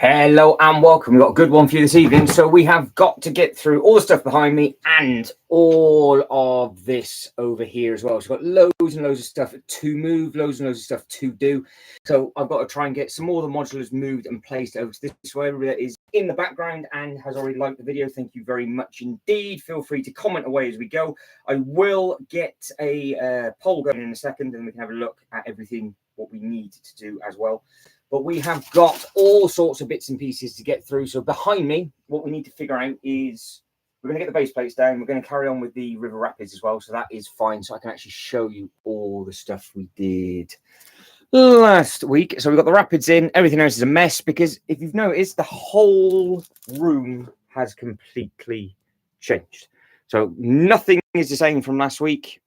Hello and welcome. We've got a good one for you this evening. So we have got to get through all the stuff behind me and all of this over here as well. So we've got loads and loads of stuff to move, loads and loads of stuff to do. So I've got to try and get some more of the modulars moved and placed over to this way. Everybody that is in the background and has already liked the video, thank you very much indeed. Feel free to comment away as we go. I will get a poll going in a second and we can have a look at everything, what we need to do as well. But we have got all sorts of bits and pieces to get through. So behind me, what we need to figure out is we're going to get the base plates down. We're going to carry on with the river rapids as well. So that is fine. So I can actually show you all the stuff we did last week. So we've got the rapids in. Everything else is a mess because if you've noticed, the whole room has completely changed. So nothing is the same from last week.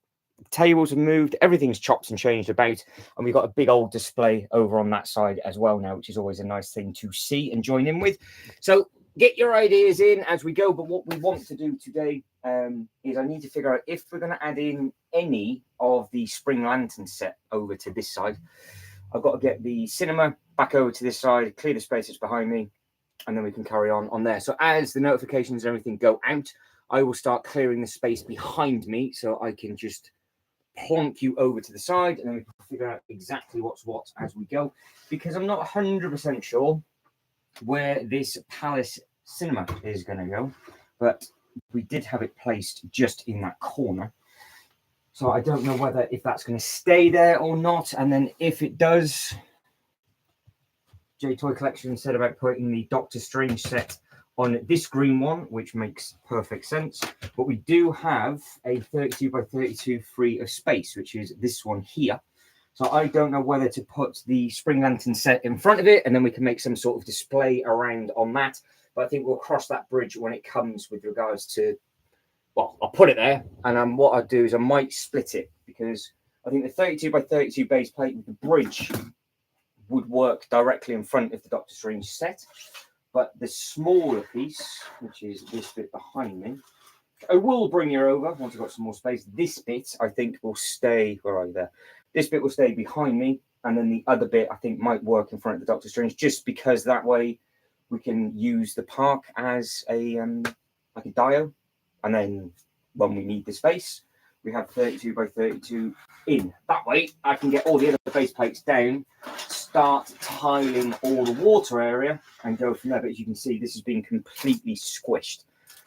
Tables have moved, everything's chopped and changed about, and we've got a big old display over on that side as well now, which is always a nice thing to see and join in with. So get your ideas in as we go. But what we want to do today is I need to figure out if we're going to add in any of the spring lantern set over to this side. I've got to get the cinema back over to this side, clear the space that's behind me, and then we can carry on there. So as the notifications and everything go out, I will start clearing the space behind me so I can just plonk you over to the side and then we can figure out exactly what's what as we go, because I'm not 100% sure where this palace cinema is going to go, but we did have it placed just in that corner, so I don't know whether if that's going to stay there or not. And then if it does, J Toy Collection said about putting the Doctor Strange set on this green one, which makes perfect sense. But we do have a 32 by 32 free of space, which is this one here. So I don't know whether to put the spring lantern set in front of it and then we can make some sort of display around on that. But I think we'll cross that bridge when it comes with regards to, well, I'll put it there. And what I'll do is I might split it, because I think the 32 by 32 base plate with the bridge would work directly in front of the Doctor Strange set. But the smaller piece, which is this bit behind me, I will bring you over once I've got some more space. This bit, I think, will stay, where are you there? This bit will stay behind me, and then the other bit, I think, might work in front of the Doctor Strange, just because that way we can use the park as a like a dio, and then when we need the space, we have 32 by 32 in. That way, I can get all the other base plates down, start tiling all the water area, and go from there. But as you can see, this has been completely squished.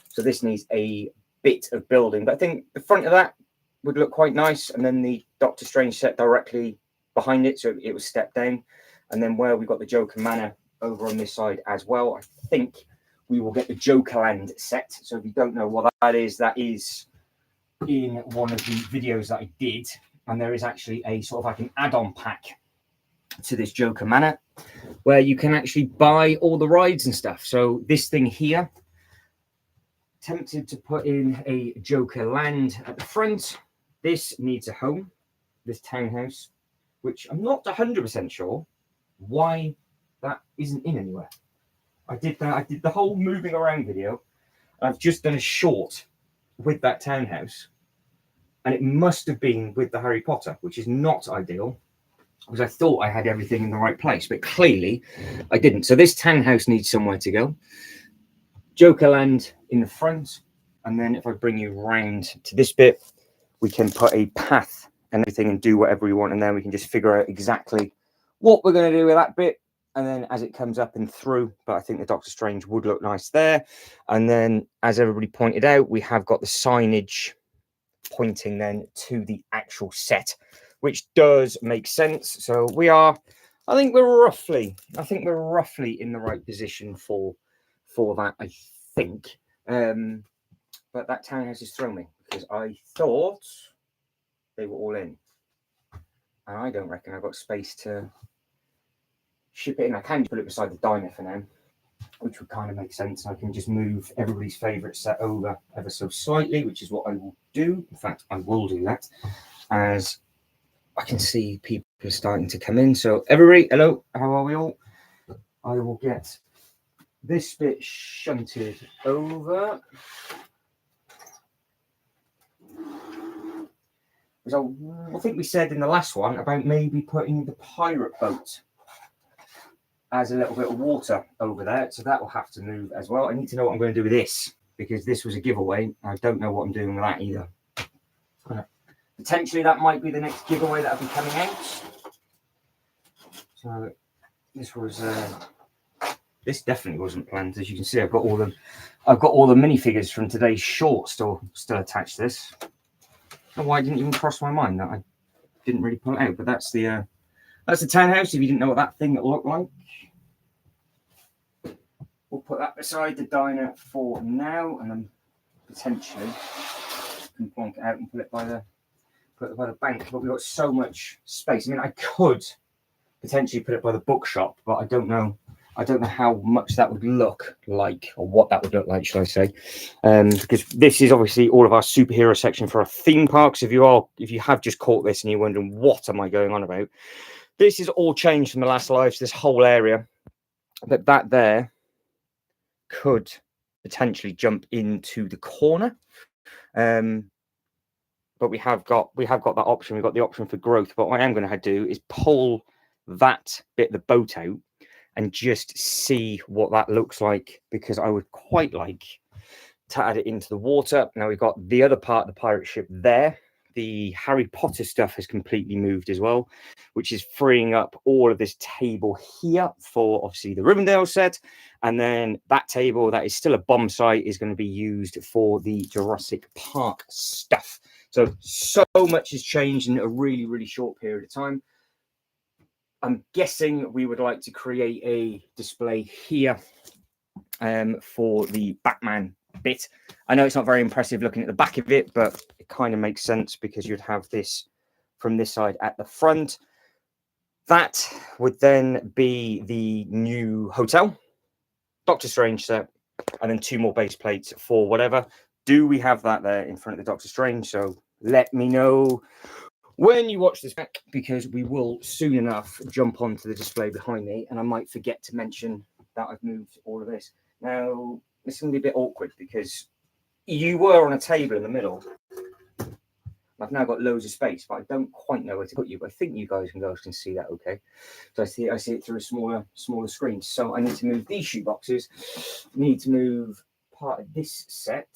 So this needs a bit of building. But I think the front of that would look quite nice. And then the Doctor Strange set directly behind it, so it was stepped down. And then where we've got the Joker Manor over on this side as well, I think we will get the Joker Land set. So if you don't know what that is in one of the videos that I did, and there is actually a sort of like an add-on pack to this Joker Manor where you can actually buy all the rides and stuff. So this thing here, tempted to put in a Joker Land at the front. This needs a home, this townhouse, which I'm not 100% sure why that isn't in anywhere. I did the whole moving around video. I've just done a short with that townhouse, and it must have been with the Harry Potter, which is not ideal, because I thought I had everything in the right place, but clearly I didn't. So this townhouse needs somewhere to go. Jokerland in the front, and then if I bring you round to this bit, we can put a path and everything and do whatever we want, and then we can just figure out exactly what we're going to do with that bit, and then as it comes up and through. But I think the Doctor Strange would look nice there. And then, as everybody pointed out, we have got the signage pointing then to the actual set, which does make sense. So I think we're roughly in the right position for that, I think. But that townhouse has thrown me, because I thought they were all in, and I don't reckon I've got space to ship it in. I can put it beside the diner for now, which would kind of make sense. I can just move everybody's favorite set over ever so slightly, which is what I will do. In fact, I will do that, as I can see people are starting to come in. So everybody, hello, how are we all? I will get this bit shunted over. So I think we said in the last one about maybe putting the pirate boat has a little bit of water over there, so that will have to move as well. I need to know what I'm going to do with this, because this was a giveaway. I don't know what I'm doing with that either. Potentially that might be the next giveaway that'll be coming out. So this was this definitely wasn't planned. As you can see, I've got all the minifigures from today's short still attached to this. I don't know why it didn't even cross my mind that I didn't really pull it out, but that's the townhouse. If you didn't know what that thing looked like, we'll put that beside the diner for now, and then potentially can plonk it out and put it by the bank. But we've got so much space. I mean, I could potentially put it by the bookshop, but I don't know how much that would look like, or what that would look like, should I say? Because this is obviously all of our superhero section for our theme parks. If you have just caught this and you're wondering what am I going on about, this is all changed from the last live. So this whole area, but that there could potentially jump into the corner. But we have got that option. We've got the option for growth. But what I am going to do is pull that bit of the boat out and just see what that looks like, because I would quite like to add it into the water. Now we've got the other part of the pirate ship there. The Harry Potter stuff has completely moved as well, which is freeing up all of this table here for obviously the Rivendell set. And then that table that is still a bomb site is going to be used for the Jurassic Park stuff. So much has changed in a really, really short period of time. I'm guessing we would like to create a display here for the Batman bit. I know it's not very impressive looking at the back of it, but it kind of makes sense because you'd have this from this side at the front. That would then be the new hotel, Doctor Strange set, and then 2 more base plates for whatever. Do we have that there in front of the Doctor Strange? So let me know when you watch this back, because we will soon enough jump onto the display behind me, and I might forget to mention that I've moved all of this. Now, it's going to be a bit awkward because you were on a table in the middle. I've now got loads of space, but I don't quite know where to put you. But I think you guys can see that okay. So I see it through a smaller screen. So I need to move these shoe boxes. I need to move part of this set,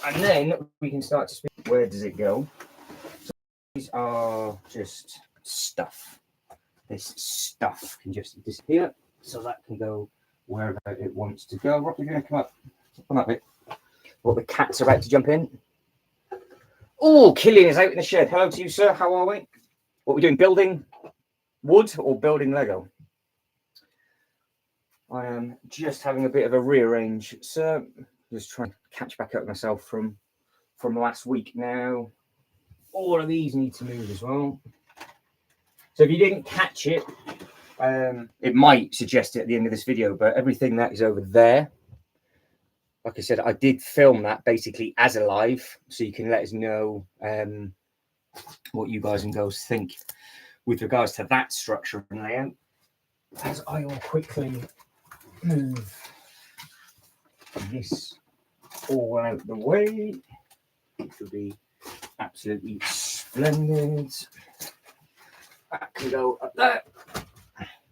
and then we can start to speak. Where does it go? So these are just stuff. This stuff can just disappear, so that can go wherever it wants to go. What are we going to come up on that bit? Well, the cats are about to jump in. Oh, Killian is out in the shed. Hello to you, sir. How are we? What are we doing? Building wood or building Lego? I am just having a bit of a rearrange, sir. Just trying to catch back up with myself from last week now. All of these need to move as well. So if you didn't catch it, it might suggest it at the end of this video, but everything that is over there, like I said, I did film that basically as a live, so you can let us know what you guys and girls think with regards to that structure and layout. As I will quickly move this all out the way, it will be absolutely splendid. That can go up there.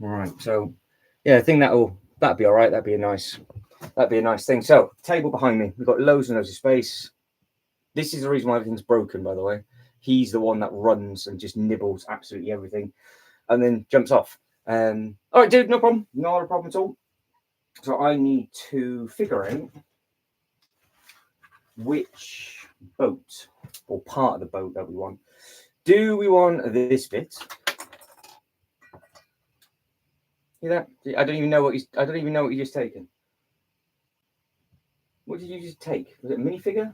All right, so yeah, I think that'd be all right. That'd be a nice thing. So table behind me, we've got loads and loads of space. This is the reason why everything's broken, by the way. He's the one that runs and just nibbles absolutely everything and then jumps off. All right, dude, no problem. Not a problem at all. So I need to figure out which boat or part of the boat that we want. Do we want this bit? See that? I don't even know what you just taken. What did you just take? Was it a minifigure?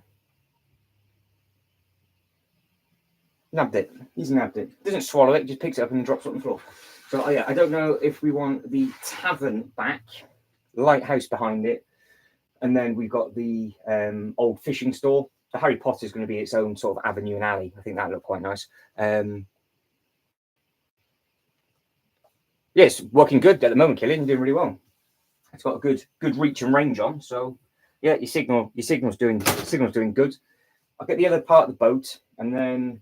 Nabbed it. He's nabbed it. Doesn't swallow it, just picks it up and drops it on the floor. So yeah, I don't know if we want the tavern back, lighthouse behind it, and then we've got the old fishing store. The Harry Potter is going to be its own sort of avenue and alley. I think that looked quite nice. Yes, working good at the moment, Killian. You're doing really well. It's got a good reach and range on. So yeah, your signal's doing good. I'll get the other part of the boat, and then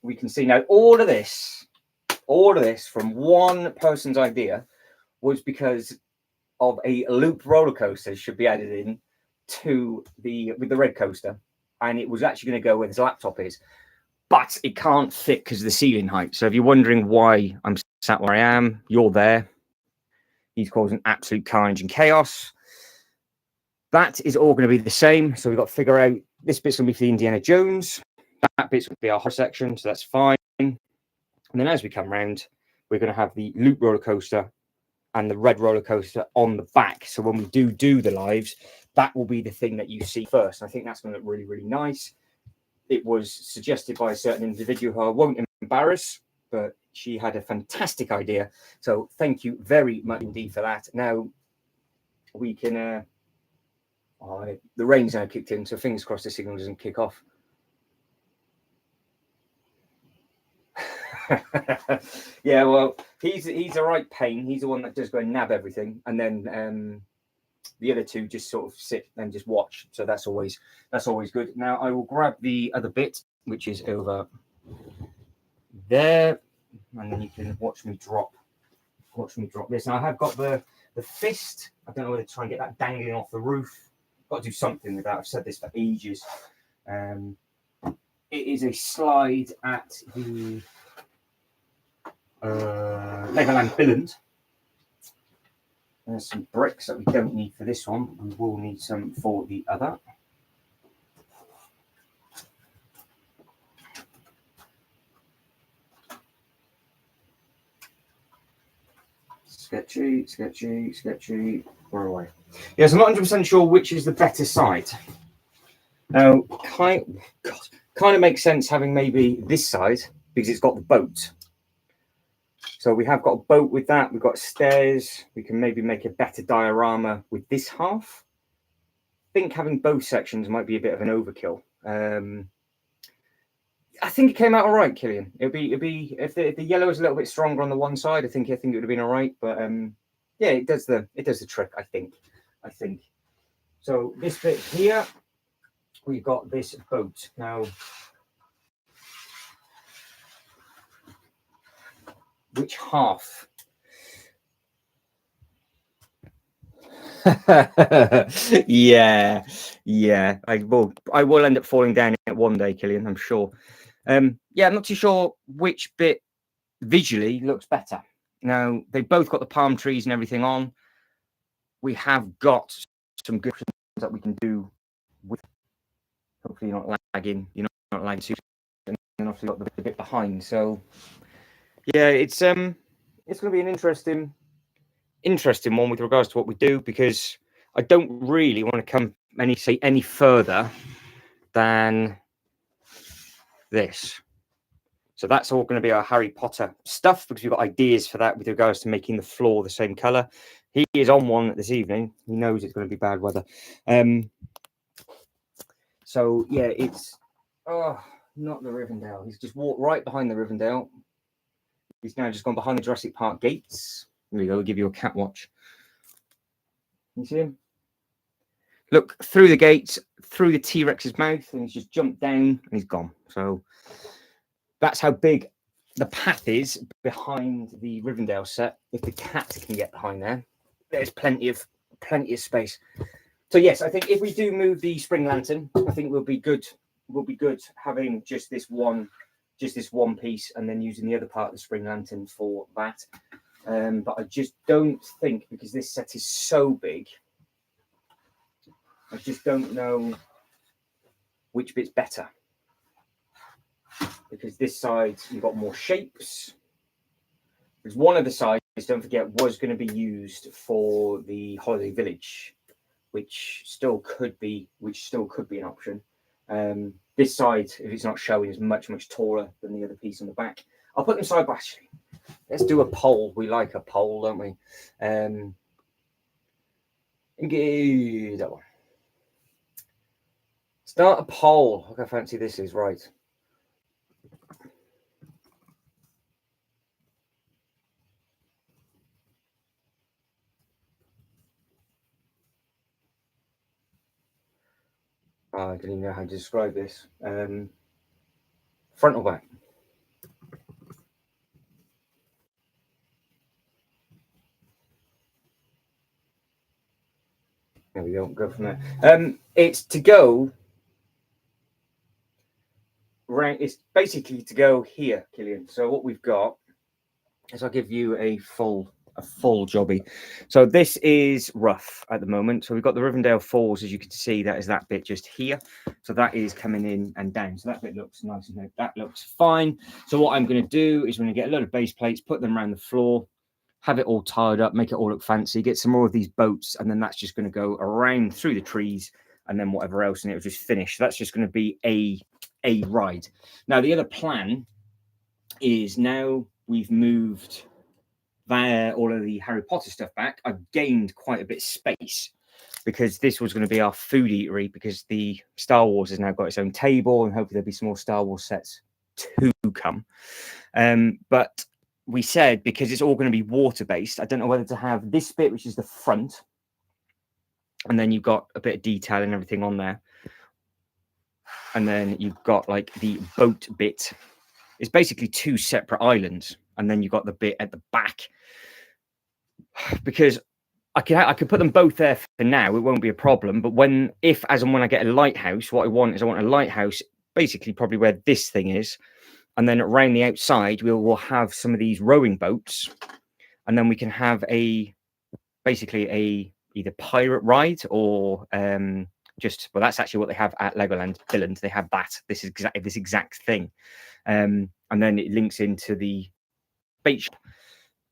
we can see now all of this from one person's idea was because of a loop roller coaster should be added in to with the red coaster, and it was actually going to go where his laptop is, but it can't fit because of the ceiling height. So if you're wondering why I'm sat where I am, you're there. He's causing absolute carnage and chaos. That is all going to be the same. So we've got to figure out, this bit's going to be for the Indiana Jones. That bit's going to be our horror section, so that's fine. And then as we come round, we're going to have the loop roller coaster and the red roller coaster on the back. So when we do the lives, that will be the thing that you see first. And I think that's going to look really, really nice. It was suggested by a certain individual who I won't embarrass, but she had a fantastic idea. So thank you very much indeed for that. Now we can, the rain's now kicked in, so fingers crossed the signal doesn't kick off. Yeah, well, he's a right pain. He's the one that does go and nab everything, and then the other two just sort of sit and just watch. So that's always good. Now I will grab the other bit, which is over there, and then you can watch me drop this. Now I have got the fist. I don't know whether to try and get that dangling off the roof. Got to do something with that. I've said this for ages. It is a slide at the Legoland Billund. There's some bricks that we don't need for this one. We will need some for the other. Sketchy. Where away? Yes, I'm not 100% sure which is the better side. Now, kind of makes sense having maybe this side because it's got the boat. So we have got a boat with that. We've got stairs. We can maybe make a better diorama with this half. I think having both sections might be a bit of an overkill. I think it came out all right, Killian. It'd be if the yellow is a little bit stronger on the one side, I think it would have been all right. But yeah, it does the trick. I think. So this bit here, we've got this boat now. Which half? yeah. I will end up falling down it one day, Killian, I'm sure. Yeah, I'm not too sure which bit visually looks better. Now, they've both got the palm trees and everything on. We have got some good things that we can do with. Hopefully, you're not lagging. You're not lagging too. And then obviously got the bit behind. So, yeah, it's going to be an interesting one with regards to what we do, because I don't really want to come any further than this. So that's all going to be our Harry Potter stuff, because we've got ideas for that with regards to making the floor the same color. He is on one this evening. He knows it's going to be bad weather. So yeah, it's not the Rivendell. He's just walked right behind the Rivendell. He's now just gone behind the Jurassic Park gates. Here we go. We'll give you a cat watch. You see him? Look through the gates, through the T-Rex's mouth, and he's just jumped down and he's gone. So that's how big the path is behind the Rivendell set. If the cat can get behind there, there's plenty of space. So yes, I think if we do move the spring lantern, I think we'll be good. We'll be good having just this one piece, and then using the other part of the spring lantern for that. But I just don't think, because this set is so big, I just don't know which bit's better. Because this side, you've got more shapes. Because one of the sides, don't forget, was going to be used for the Holiday Village, which still could be an option. This side, if it's not showing, is much taller than the other piece on the back. I'll put them side by side. Let's do a poll. We like a poll, don't we? That one. Start a poll. Look how fancy this is, right? I don't even know how to describe this. Front or back? There we go from there. It's to go right. It's basically to go here, Killian. So what we've got is I'll give you a full jobby. So this is rough at the moment. So we've got the Rivendell Falls, as you can see, that is that bit just here. So that is coming in and down. So that bit looks nice and neat. That looks fine. So what I'm going to do is, when I get a load of base plates, put them around the floor, have it all tied up, make it all look fancy, get some more of these boats, and then that's just going to go around through the trees, and then whatever else, and it'll just finish. So that's just going to be a ride. Now the other plan is, now we've moved all of the Harry Potter stuff back, I've gained quite a bit of space, because this was going to be our food eatery, because the Star Wars has now got its own table, and hopefully there'll be some more Star Wars sets to come. But we said, because it's all going to be water based, I don't know whether to have this bit, which is the front, and then you've got a bit of detail and everything on there, and then you've got like the boat bit. It's basically two separate islands, and then you've got the bit at the back, because I could put them both there for now. It won't be a problem. But as and when I get a lighthouse, what I want a lighthouse, basically probably where this thing is, and then around the outside we'll have some of these rowing boats, and then we can have basically either pirate ride or well, that's actually what they have at Legoland Billund. They have this exact thing, and then it links into the bait shop.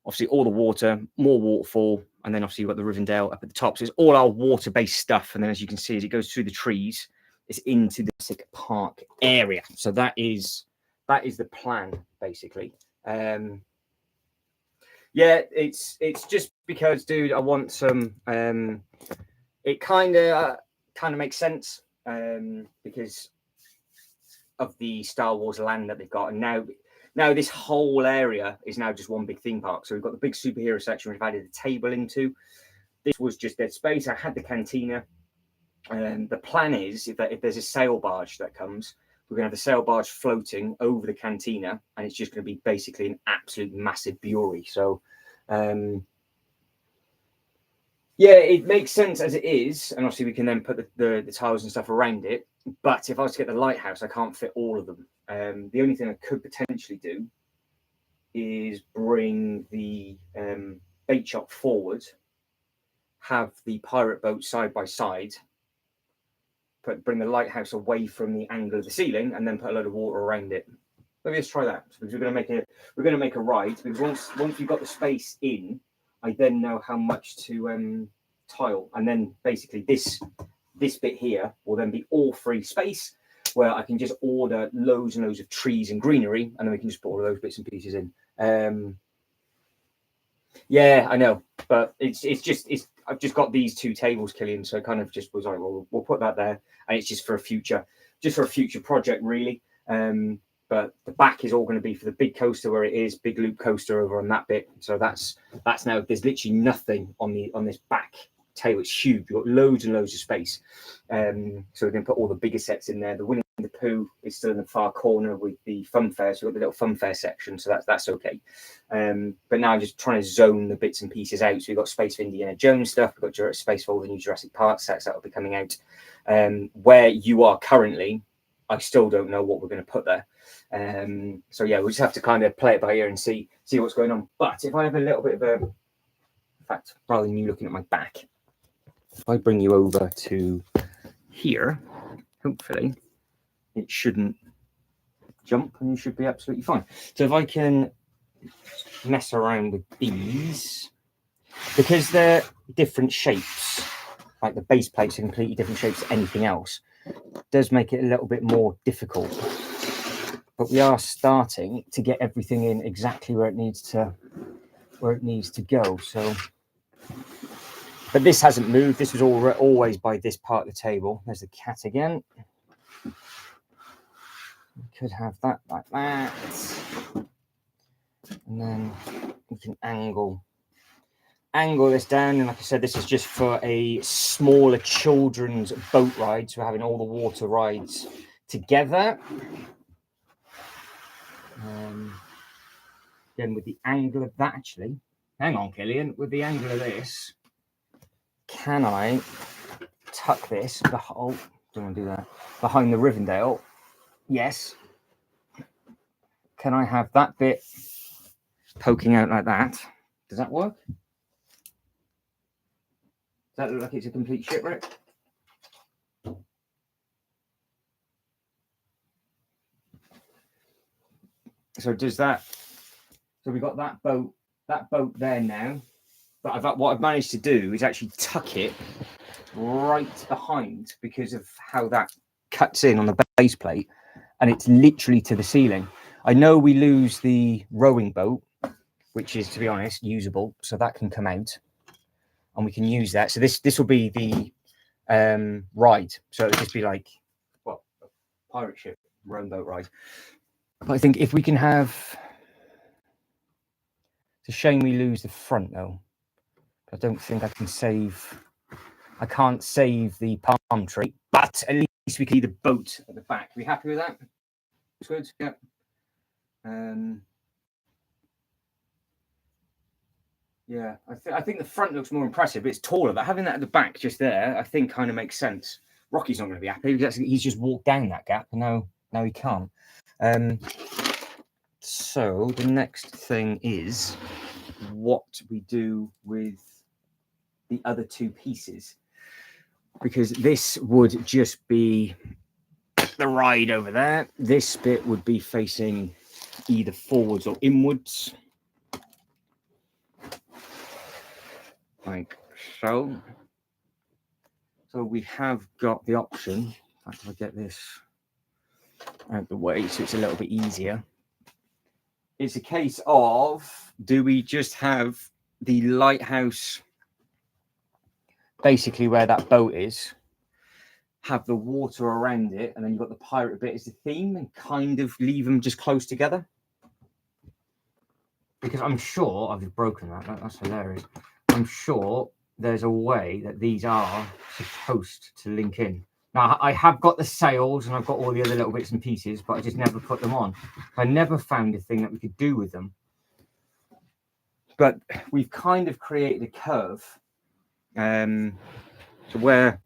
Obviously, all the water, more waterfall, and then obviously you've got the Rivendell up at the top. So it's all our water-based stuff. And then, as you can see, as it goes through the trees, it's into the Sick Park area. So that is the plan, basically. Yeah, it's just because, dude, I want some. It kind of makes sense, because of the Star Wars land that they've got, and now this whole area is now just one big theme park. So we've got the big superhero section we've added a table into. This was just dead space. I had the cantina. The plan is, if there's a sail barge that comes, we're going to have the sail barge floating over the cantina, and it's just going to be basically an absolute massive brewery. So, yeah, it makes sense as it is, and obviously we can then put the tiles and stuff around it. But if I was to get the lighthouse, I can't fit all of them. The only thing I could potentially do is bring the bait shop forward, have the pirate boat side by side, bring the lighthouse away from the angle of the ceiling, and then put a load of water around it. Maybe let's try that, because we're going to make a ride. Because once you've got the space in, I then know how much to tile, and then basically this bit here will then be all free space, where I can just order loads and loads of trees and greenery, and then we can just put all of those bits and pieces in. Yeah, I know, but I've just got these two tables, Killian, so I kind of just was like, well, we'll put that there, and it's just for a future project, really. But the back is all going to be for the big coaster, where it is big loop coaster over on that bit. So that's now, there's literally nothing on this back table. It's huge. You've got loads and loads of space. So we're going to put all the bigger sets in there. The Winnie the Pooh is still in the far corner with the fun fair. So we've got the little fun fair section. So that's okay. But now I'm just trying to zone the bits and pieces out. So we've got space for Indiana Jones stuff. We've got space for all the new Jurassic Park sets that will be coming out. Where you are currently, I still don't know what we're going to put there. So yeah, we'll just have to kind of play it by ear and see what's going on. But if I have a little bit of in fact, rather than you looking at my back, if I bring you over to here, hopefully it shouldn't jump and you should be absolutely fine. So if I can mess around with these, because they're different shapes, like the base plates are completely different shapes to anything else, it does make it a little bit more difficult. But we are starting to get everything in exactly where it needs to go. So, but this hasn't moved. This was always by this part of the table. There's the cat again. We could have that like that, and then we can angle this down. And like I said, this is just for a smaller children's boat ride. So we're having all the water rides together. Then with the angle of that, actually, hang on, Killian, with the angle of this, can I tuck this, don't want to do that, behind the Rivendell. Yes. Can I have that bit poking out like that? Does that work? Does that look like it's a complete shipwreck? So does that? So we got that boat there now. But what I've managed to do is actually tuck it right behind because of how that cuts in on the base plate, and it's literally to the ceiling. I know we lose the rowing boat, which is, to be honest, usable, so that can come out, and we can use that. So this will be the ride. So it'll just be like, well, a pirate ship rowing boat ride. But I think if we can have, it's a shame we lose the front though. I don't think I can't save the palm tree, but at least we can see the boat at the back. Are we happy with that? It's good, yeah. Yeah, I think the front looks more impressive. It's taller, but having that at the back just there, I think kind of makes sense. Rocky's not going to be happy because he's just walked down that gap, and now he can't. So the next thing is what we do with the other two pieces, because this would just be the ride over there. This bit would be facing either forwards or inwards, like so. So we have got the option. In fact, if I get this out of the way so it's a little bit easier, it's a case of, do we just have the lighthouse basically where that boat is, have the water around it, and then you've got the pirate bit as the theme, and kind of leave them just close together? Because I'm sure I've broken that. That's hilarious. I'm sure there's a way that these are supposed to link in. Now, I have got the sails and I've got all the other little bits and pieces, but I just never put them on. I never found a thing that we could do with them. But we've kind of created a curve to where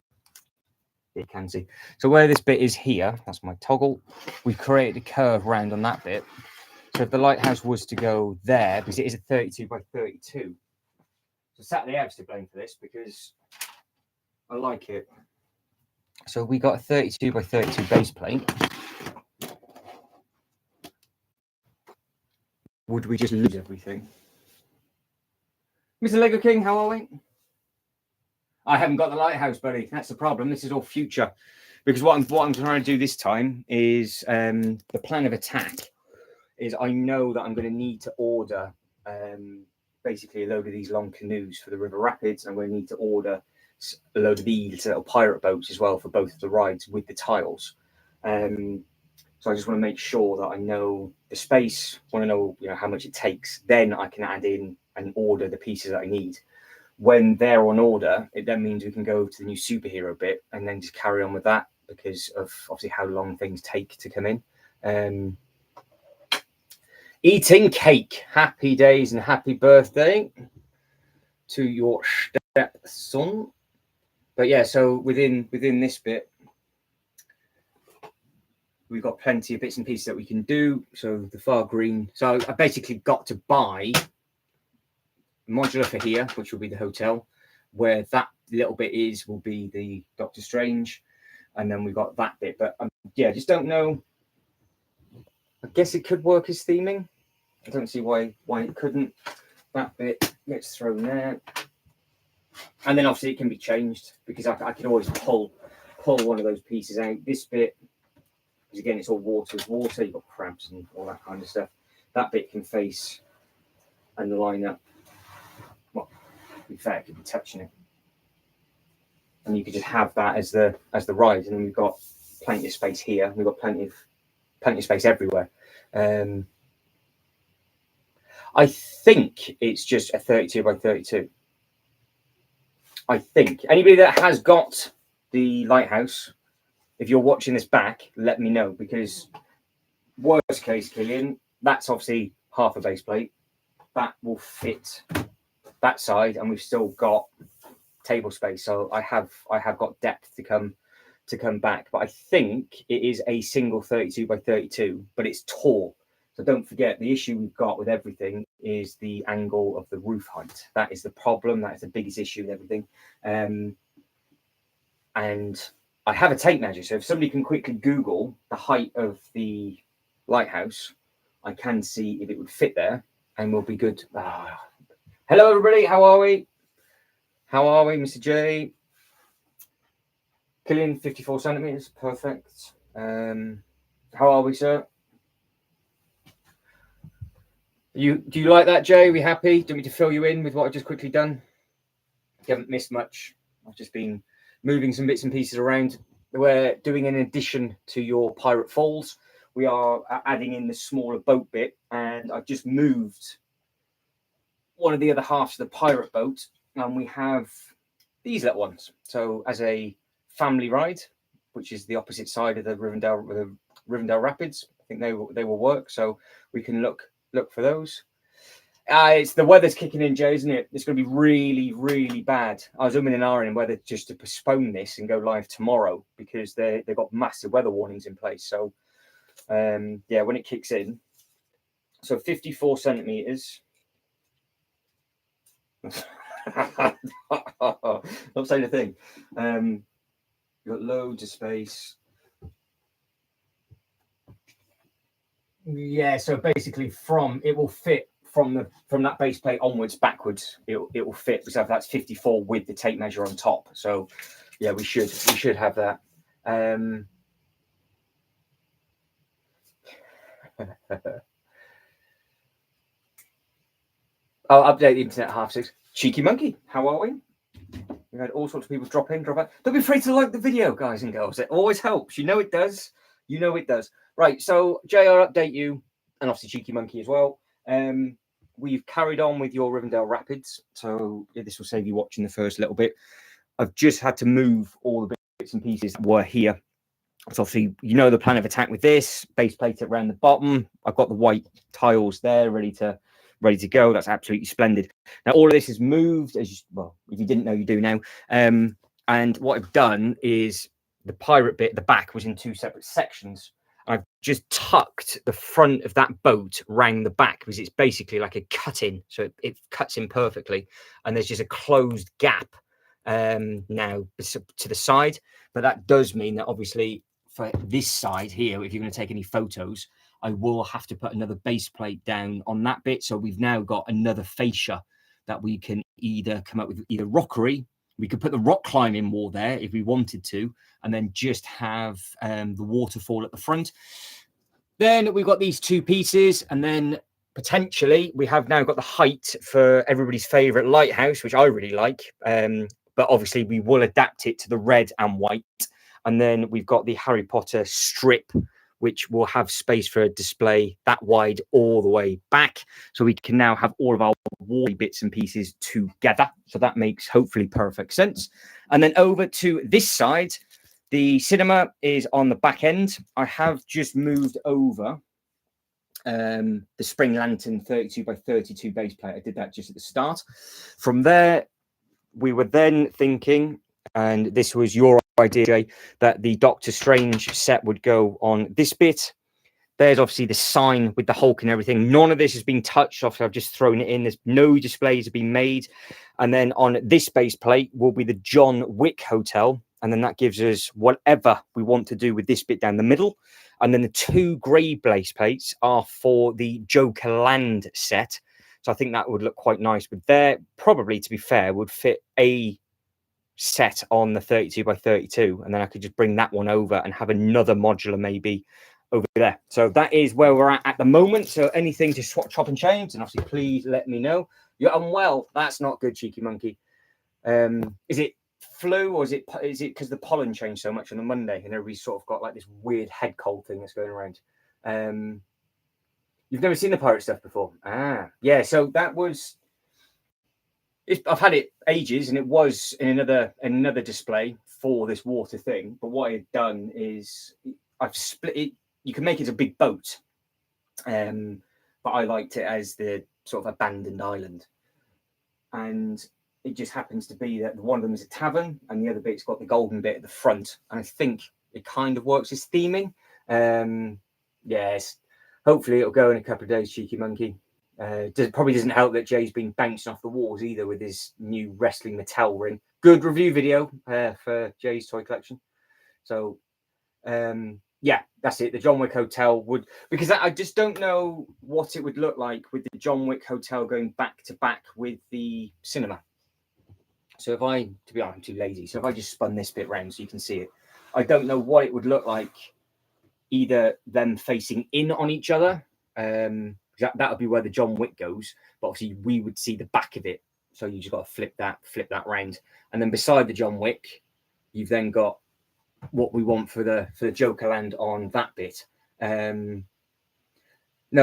you can see. So where this bit is here, that's my toggle. We've created a curve round on that bit. So if the lighthouse was to go there, because it is a 32 by 32, so Saturday Out's to blame for this because I like it. So we got a 32 by 32 base plate. Would we just lose everything? Mr. Lego King, how are we? I haven't got the lighthouse, buddy. That's the problem. This is all future. Because what I'm trying to do this time is the plan of attack is I know that I'm going to need to order basically a load of these long canoes for the River Rapids. I'm going to need to order a load of these little pirate boats as well for both of the rides with the tiles. So I just want to make sure that I know the space, want to know, how much it takes. Then I can add in and order the pieces that I need. When they're on order, it then means we can go to the new superhero bit and then just carry on with that because of obviously how long things take to come in. Eating cake. Happy days and happy birthday to your stepson. But yeah, so within this bit, we've got plenty of bits and pieces that we can do. So the far green. So I basically got to buy a modular for here, which will be the hotel. Where that little bit will be the Doctor Strange. And then we've got that bit. But yeah, just don't know. I guess it could work as theming. I don't see why it couldn't. That bit gets thrown there. And then obviously it can be changed because I can always pull one of those pieces out. This bit, because again, it's all water with water. You've got crabs and all that kind of stuff. That bit can face and line up. Well, to be fair, it could be touching it. And you could just have that as the ride. And then we've got plenty of space here. We've got plenty of space everywhere. I think it's just a 32 by 32. I think. Anybody that has got the lighthouse, if you're watching this back, let me know, because worst case, Killian, that's obviously half a base plate. That will fit that side, and we've still got table space. So I have got depth to come back, but I think it is a single 32 by 32, but it's tall. So don't forget, the issue we've got with everything is the angle of the roof height. That is the problem. That is the biggest issue with everything. And I have a tape measure, so if somebody can quickly Google the height of the lighthouse, I can see if it would fit there, and we'll be good. Hello, everybody. How are we? How are we, Mr. J? Killian, 54 centimeters. Perfect. How are we, sir? Do you like that, Jay? Are we happy? Do you want me to fill you in with what I've just quickly done? You haven't missed much. I've just been moving some bits and pieces around. We're doing an addition to your Pirate Falls. We are adding in the smaller boat bit, and I've just moved one of the other halves of the pirate boat, and we have these little ones. So as a family ride, which is the opposite side of the Rivendell Rapids, I think they will work. So we can look for those. It's the weather's kicking in, Jay, isn't it? It's going to be really, really bad. I was umming and ahhing whether just to postpone this and go live tomorrow, because they've got massive weather warnings in place. So, yeah, when it kicks in, so 54 centimeters. Not saying a thing. You've got loads of space. Yeah, so basically it will fit from that base plate onwards, backwards. It will fit, because that's 54 with the tape measure on top. So yeah, we should have that. I'll update the internet at 6:30. Cheeky Monkey, how are we? We've had all sorts of people drop in, drop out. Don't be afraid to like the video, guys and girls. It always helps. You know it does. You know it does. Right, so Jay, I'll update you, and obviously Cheeky Monkey as well. We've carried on with your Rivendell Rapids, so yeah, this will save you watching the first little bit. I've just had to move all the bits and pieces that were here. So obviously, you know the plan of attack with this, base plate it around the bottom. I've got the white tiles there ready to go. That's absolutely splendid. Now, all of this is moved, if you didn't know, you do now. And what I've done is the pirate bit, the back, was in two separate sections. I've just tucked the front of that boat round the back, because it's basically like a cut-in, so it cuts in perfectly. And there's just a closed gap now to the side. But that does mean that obviously for this side here, if you're going to take any photos, I will have to put another base plate down on that bit. So we've now got another fascia that we can either come up with either rockery. We could put the rock climbing wall there if we wanted to, and then just have the waterfall at the front. Then we've got these two pieces, and then potentially we have now got the height for everybody's favorite lighthouse, which I really like. But obviously we will adapt it to the red and white. And then we've got the Harry Potter strip, which will have space for a display that wide all the way back. So we can now have all of our wall bits and pieces together. So that makes hopefully perfect sense. And then over to this side, the cinema is on the back end. I have just moved over the spring lantern 32 by 32 base plate. I did that just at the start. From there, we were then thinking, and this was your idea, Jay, that the Doctor Strange set would go on this bit. There's obviously the sign with the Hulk and everything. None of this has been touched. Obviously, I've just thrown it in. There's no displays have been made. And then on this base plate will be the John Wick Hotel. And then that gives us whatever we want to do with this bit down the middle. And then the two grey base plates are for the Joker Land set. So I think that would look quite nice with there. Probably, to be fair, would fit a set on the 32 by 32, and then I could just bring that one over and have another modular maybe over there. So that is where we're at the moment. So anything to swap, chop and change, and obviously please let me know. You're unwell. That's not good, Cheeky Monkey. Is it flu, or is it because the pollen changed so much on the Monday and everybody's sort of got like this weird head cold thing that's going around? You've never seen the pirate stuff before? Yeah, so that was... I've had it ages, and it was in another display for this water thing. But what I've done is I've split it. You can make it a big boat, but I liked it as the sort of abandoned island. And it just happens to be that one of them is a tavern and the other bit's got the golden bit at the front. And I think it kind of works as theming. Yes, hopefully it'll go in a couple of days, Cheeky Monkey. Probably doesn't help that Jay's been bouncing off the walls either with his new wrestling Mattel ring. Good review video for Jay's toy collection. So, yeah, that's it. The John Wick Hotel would, because I just don't know what it would look like with the John Wick Hotel going back to back with the cinema. So if I, to be honest, I'm too lazy. So if I just spun this bit round so you can see it, I don't know what it would look like, either them facing in on each other. That would be where the John Wick goes, but obviously we would see the back of it. So you just got to flip that round, and then beside the John Wick, you've then got what we want for the Joker land on that bit. No,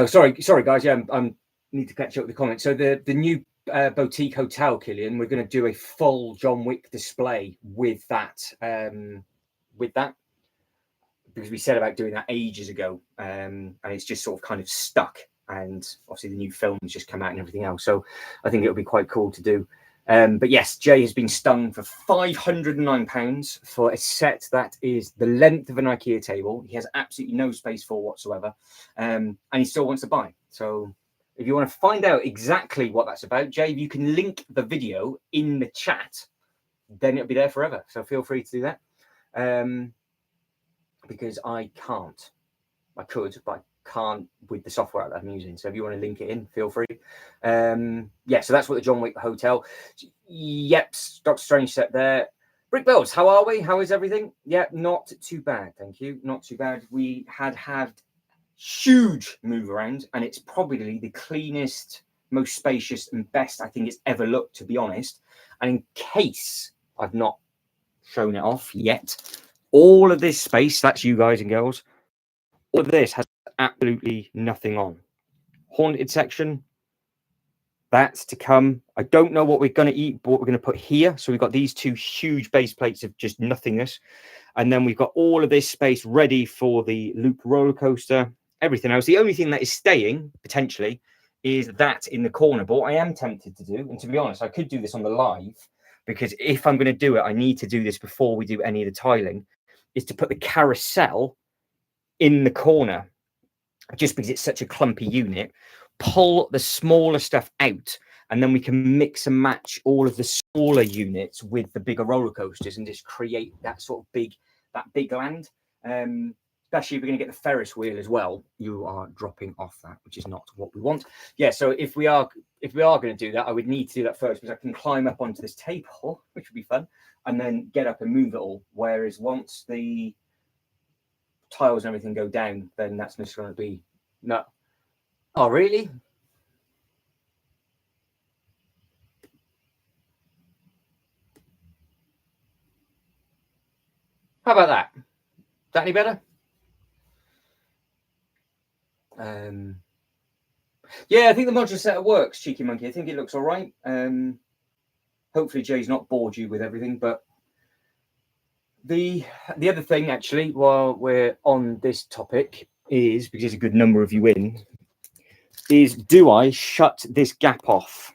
sorry, guys. Yeah, I need to catch up with the comments. So the new boutique hotel, Killian, we're going to do a full John Wick display with that. Because we said about doing that ages ago, and it's just sort of kind of stuck. And obviously the new film's just come out and everything else. So I think it'll be quite cool to do. But yes, Jay has been stung for £509 for a set that is the length of an IKEA table. He has absolutely no space for whatsoever. And he still wants to buy. So if you want to find out exactly what that's about, Jay, you can link the video in the chat, then it'll be there forever. So feel free to do that. Because I can't. I could, but I can't with the software that I'm using. So if you want to link it in, feel free. Yeah, so that's what the John Wick Hotel. Yep, Doctor Strange set there. Brick Bells, how are we? How is everything? Yeah, not too bad, thank you. Not too bad. We had huge move around, and it's probably the cleanest, most spacious, and best I think it's ever looked, to be honest. And in case I've not shown it off yet, all of this space, that's you guys and girls, all of this has absolutely nothing on. Haunted section, that's to come. I don't know what we're going to eat, but what we're going to put here. So we've got these two huge base plates of just nothingness. And then we've got all of this space ready for the loop roller coaster, everything else. The only thing that is staying, potentially, is that in the corner. But what I am tempted to do, and to be honest, I could do this on the live, because if I'm going to do it, I need to do this before we do any of the tiling, is to put the carousel in the corner, just because it's such a clumpy unit. Pull the smaller stuff out, and then we can mix and match all of the smaller units with the bigger roller coasters and just create that sort of big land. Especially if we're going to get the Ferris wheel as well. You are dropping off that, which is not what we want. Yeah, so if we are going to do that, I would need to do that first, because I can climb up onto this table, which would be fun, and then get up and move it all. Whereas once the tiles and everything go down, then that's just going to be no. Oh, really? How about that? Is that any better? Yeah, I think the modular setup works, Cheeky Monkey. I think it looks all right. Hopefully Jay's not bored you with everything, but the other thing, actually, while we're on this topic, is, because there's a good number of you in, is do I shut this gap off?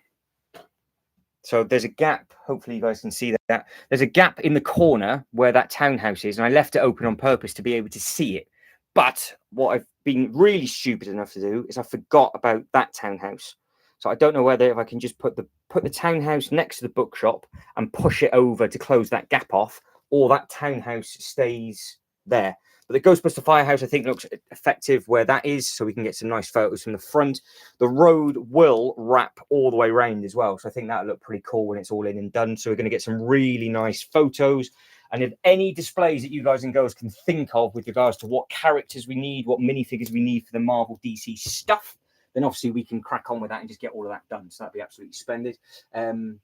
So there's a gap. Hopefully you guys can see that. There's a gap in the corner where that townhouse is, and I left it open on purpose to be able to see it. But what I've been really stupid enough to do is I forgot about that townhouse. So I don't know whether if I can just put the townhouse next to the bookshop and push it over to close that gap off, or that townhouse stays there. But the Ghostbuster Firehouse, I think, looks effective where that is, so we can get some nice photos from the front. The road will wrap all the way around as well, so I think that'll look pretty cool when it's all in and done. So we're going to get some really nice photos. And if any displays that you guys and girls can think of with regards to what characters we need, what minifigures we need for the Marvel DC stuff, then obviously we can crack on with that and just get all of that done. So that'd be absolutely splendid. There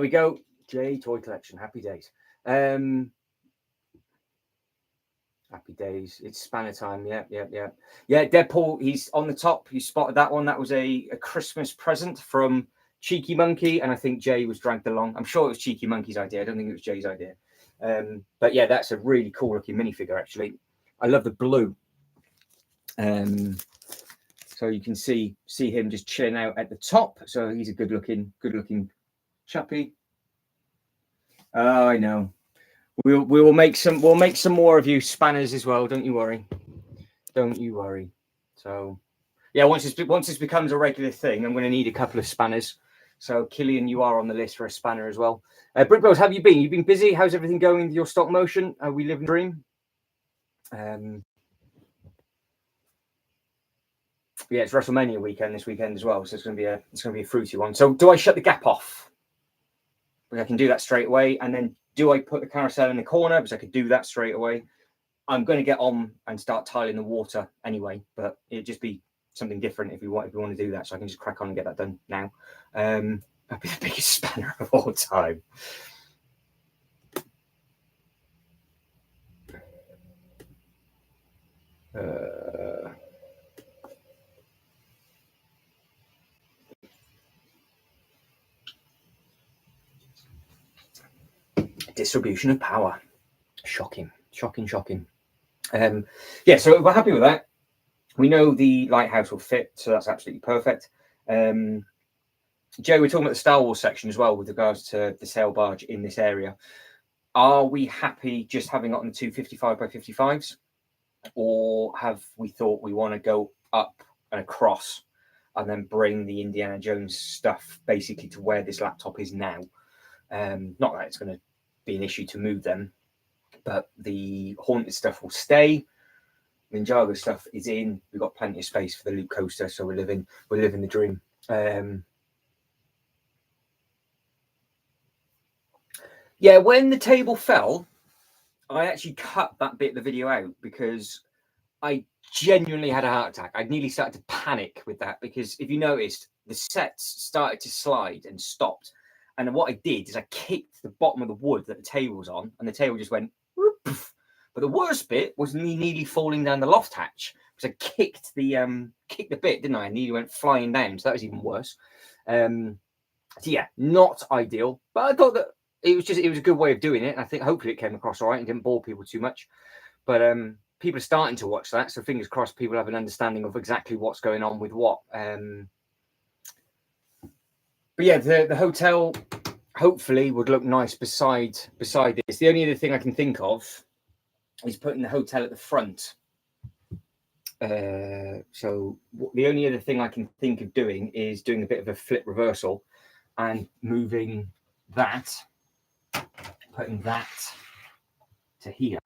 we go. J Toy Collection. Happy days. Happy days. It's spanner time. Yeah. Deadpool, he's on the top. You spotted that one. That was a Christmas present from Cheeky Monkey, and I think Jay was dragged along. I'm sure it was Cheeky Monkey's idea. I don't think it was Jay's idea. But yeah, that's a really cool looking minifigure, actually. I love the blue. So you can see him just chilling out at the top. So he's a good looking Chappy. Oh, I know. We will make some. We'll make some more of you spanners as well. Don't you worry. Don't you worry. So, yeah, once this becomes a regular thing, I'm going to need a couple of spanners. So, Killian, you are on the list for a spanner as well. Brickbells, have you been? You've been busy. How's everything going with your stop motion? We live in a dream. Yeah, it's WrestleMania weekend this weekend as well, so it's going to be a fruity one. So, do I shut the gap off? I can do that straight away, and then do I put the carousel in the corner? Because I could do that straight away. I'm going to get on and start tiling the water anyway, but it'd just be something different if you want to do that. So I can just crack on and get that done now. That'd be the biggest spanner of all time. Distribution of power. Shocking. Yeah, so we're happy with that. We know the lighthouse will fit, so that's absolutely perfect. Joe, we're talking about the Star Wars section as well with regards to the sail barge in this area. Are we happy just having it on the 255 by 55s? Or have we thought we want to go up and across and then bring the Indiana Jones stuff basically to where this laptop is now? Not that it's going to be an issue to move them, but the Haunted stuff will stay. Ninjago stuff is in. We've got plenty of space for the loop coaster, so we're living the dream. Yeah, when the table fell, I actually cut that bit of the video out because I genuinely had a heart attack. I nearly started to panic with that because if you noticed, the sets started to slide and stopped. And what I did is I kicked the bottom of the wood that the table was on, and the table just went. Whoop. But the worst bit was me nearly falling down the loft hatch because I kicked the bit, didn't I? I nearly went flying down, so that was even worse. So yeah, not ideal. But I thought that it was a good way of doing it. I think hopefully it came across all right and didn't bore people too much. But people are starting to watch that, so fingers crossed people have an understanding of exactly what's going on with what. But yeah, the hotel hopefully would look nice beside this. The only other thing I can think of is putting the hotel at the front. So the only other thing I can think of doing is doing a bit of a flip reversal and moving that, putting that to here.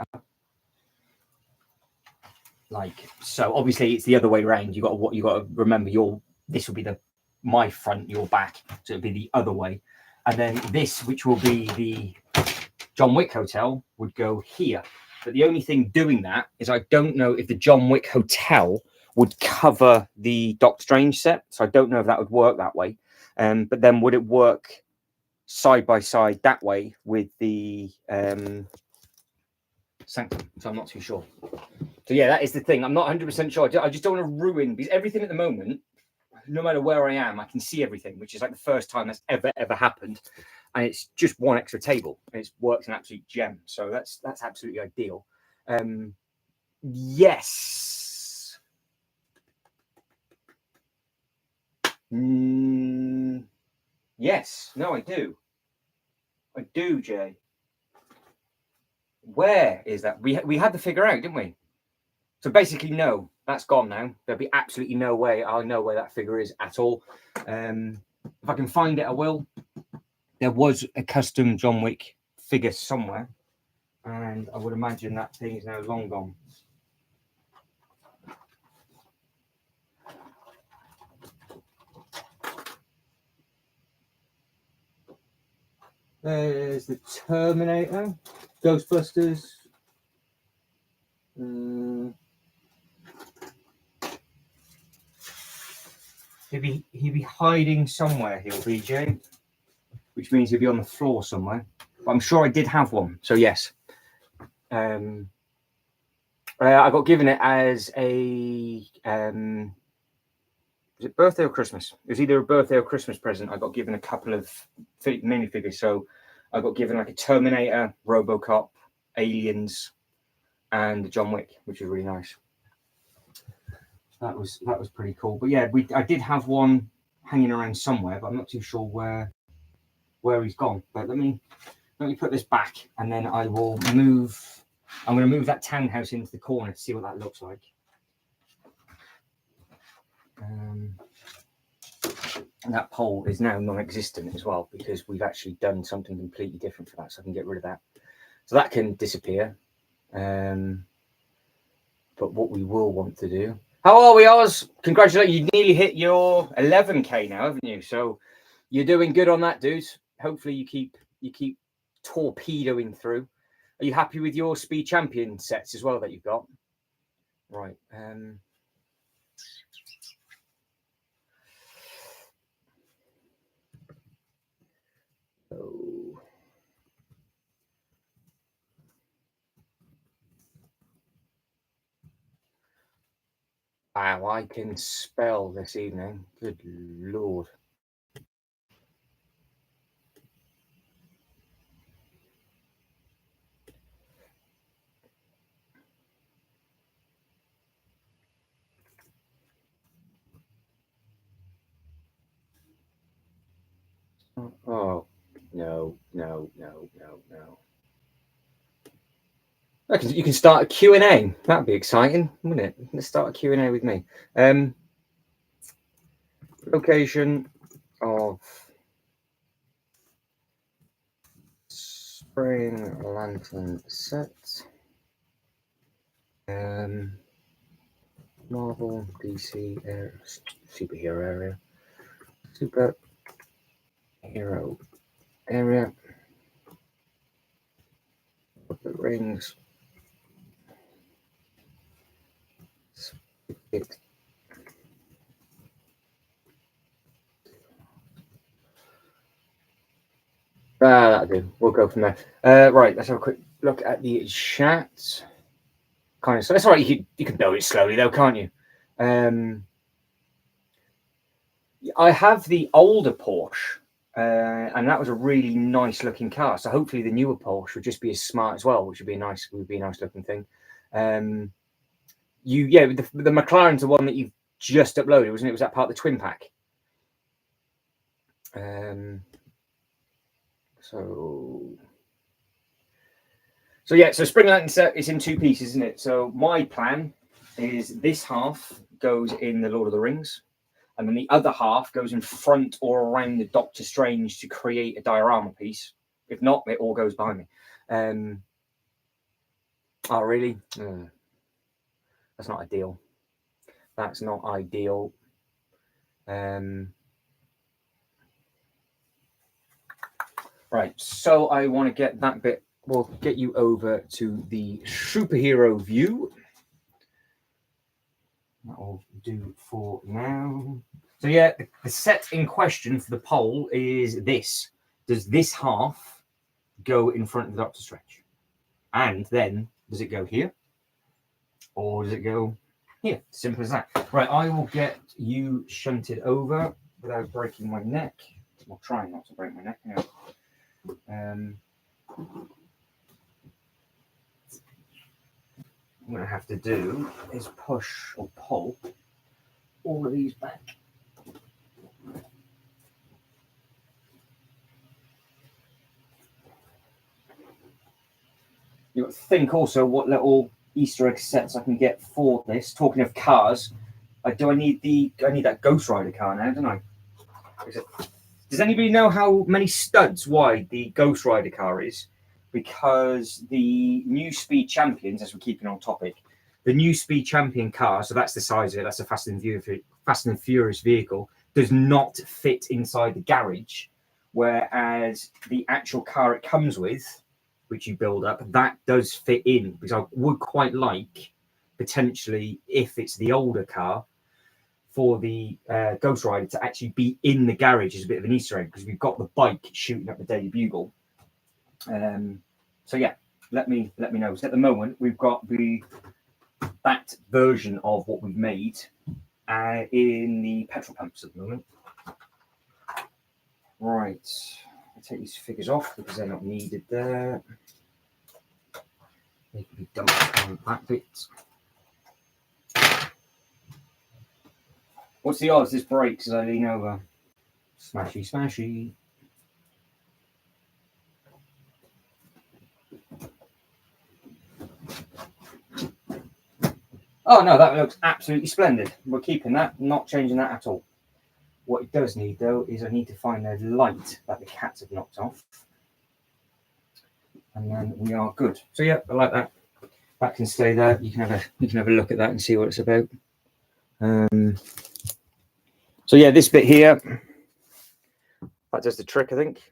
Like so, obviously it's the other way around. You got to remember this will be my front, your back, so it'll be the other way, and then this, which will be the John Wick Hotel, would go here. But the only thing doing that is I don't know if the John Wick Hotel would cover the Doctor Strange set, so I don't know if that would work that way. But then would it work side by side that way with the Sanctum? So I'm not too sure. So yeah, that is the thing. I'm not 100% sure. I just don't want to ruin, because everything at the moment, no matter where I am, I can see everything, which is like the first time that's ever happened. And it's just one extra table. And it works an absolute gem. So that's absolutely ideal. Yes. Yes. No, I do. I do, Jay. Where is that? We had to figure out, didn't we? So basically, no, that's gone now. There'll be absolutely no way I'll know where that figure is at all. If I can find it, I will. There was a custom John Wick figure somewhere, and I would imagine that thing is now long gone. There's the Terminator, Ghostbusters. He'll be hiding somewhere, he'll be, Jay, which means he'll be on the floor somewhere. But I'm sure I did have one, so yes. I got given it as a was it birthday or Christmas? It was either a birthday or Christmas present. I got given a couple of minifigures. So I got given like a Terminator, RoboCop, Aliens, and John Wick, which was really nice. That was pretty cool. But yeah, I did have one hanging around somewhere, but I'm not too sure where where he's gone. But let me put this back, and then I will move. I'm going to move that townhouse into the corner to see what that looks like. And that pole is now non-existent as well, because we've actually done something completely different for that, so I can get rid of that. So that can disappear. But what we will want to do... How are we, Oz? Congratulations, you nearly hit your 11k now, haven't you? So you're doing good on that, dude. Hopefully you keep torpedoing through. Are you happy with your speed champion sets as well that you've got? Right. So wow, I can spell this evening. Good Lord. Oh, no. You can start a Q&A. That'd be exciting, wouldn't it? Let's start a Q&A with me. Location of Spring Lantern set. Marvel, DC, superhero area. Superhero area. The rings. It. That'll do. We'll go from there. Right, let's have a quick look at the chat. Kind of, so that's all right. You can build it slowly though, can't you? I have the older Porsche, and that was a really nice looking car. So hopefully the newer Porsche would just be as smart as well, which would be a nice looking thing. The McLaren's the one that you've just uploaded, wasn't it? Was that part of the twin pack? So Spring Lantern set is in two pieces, isn't it? So my plan is this half goes in the Lord of the Rings, and then the other half goes in front or around the Doctor Strange to create a diorama piece. If not, it all goes behind me. Oh, really? That's not ideal. That's not ideal. Right, so I want to get that bit. We'll get you over to the superhero view. That'll do for now. So yeah, the set in question for the poll is this. Does this half go in front of the Doctor Strange? And then, does it go here? Or does it go here? Simple as that. Right, I will get you shunted over without breaking my neck. I'll try not to break my neck. Yeah. What I'm going to have to do is push or pull all of these back. You've got to think also what little Easter egg sets I can get for this. Talking of cars, I need that Ghost Rider car now, don't I? Does anybody know how many studs wide the Ghost Rider car is? Because the new Speed Champions, as we're keeping on topic, the new Speed Champion car, so that's the size of it, that's a Fast and Furious vehicle, does not fit inside the garage, whereas the actual car it comes with, which you build up, that does fit in. Because I would quite like, potentially, if it's the older car, for the Ghost Rider to actually be in the garage as a bit of an Easter egg, because we've got the bike shooting up the Daily Bugle. So yeah, let me know. So at the moment, we've got that version of what we've made in the petrol pumps at the moment. Right, I'll take these figures off because they're not needed there. They can be dumped on that bit. What's the odds this breaks as I lean over? Smashy, smashy. Oh no, that looks absolutely splendid. We're keeping that, not changing that at all. What it does need though is I need to find a light that the cats have knocked off. And then we are good. So yeah, I like that. That can stay there. You can have a look at that and see what it's about. So yeah, this bit here, that does the trick, I think.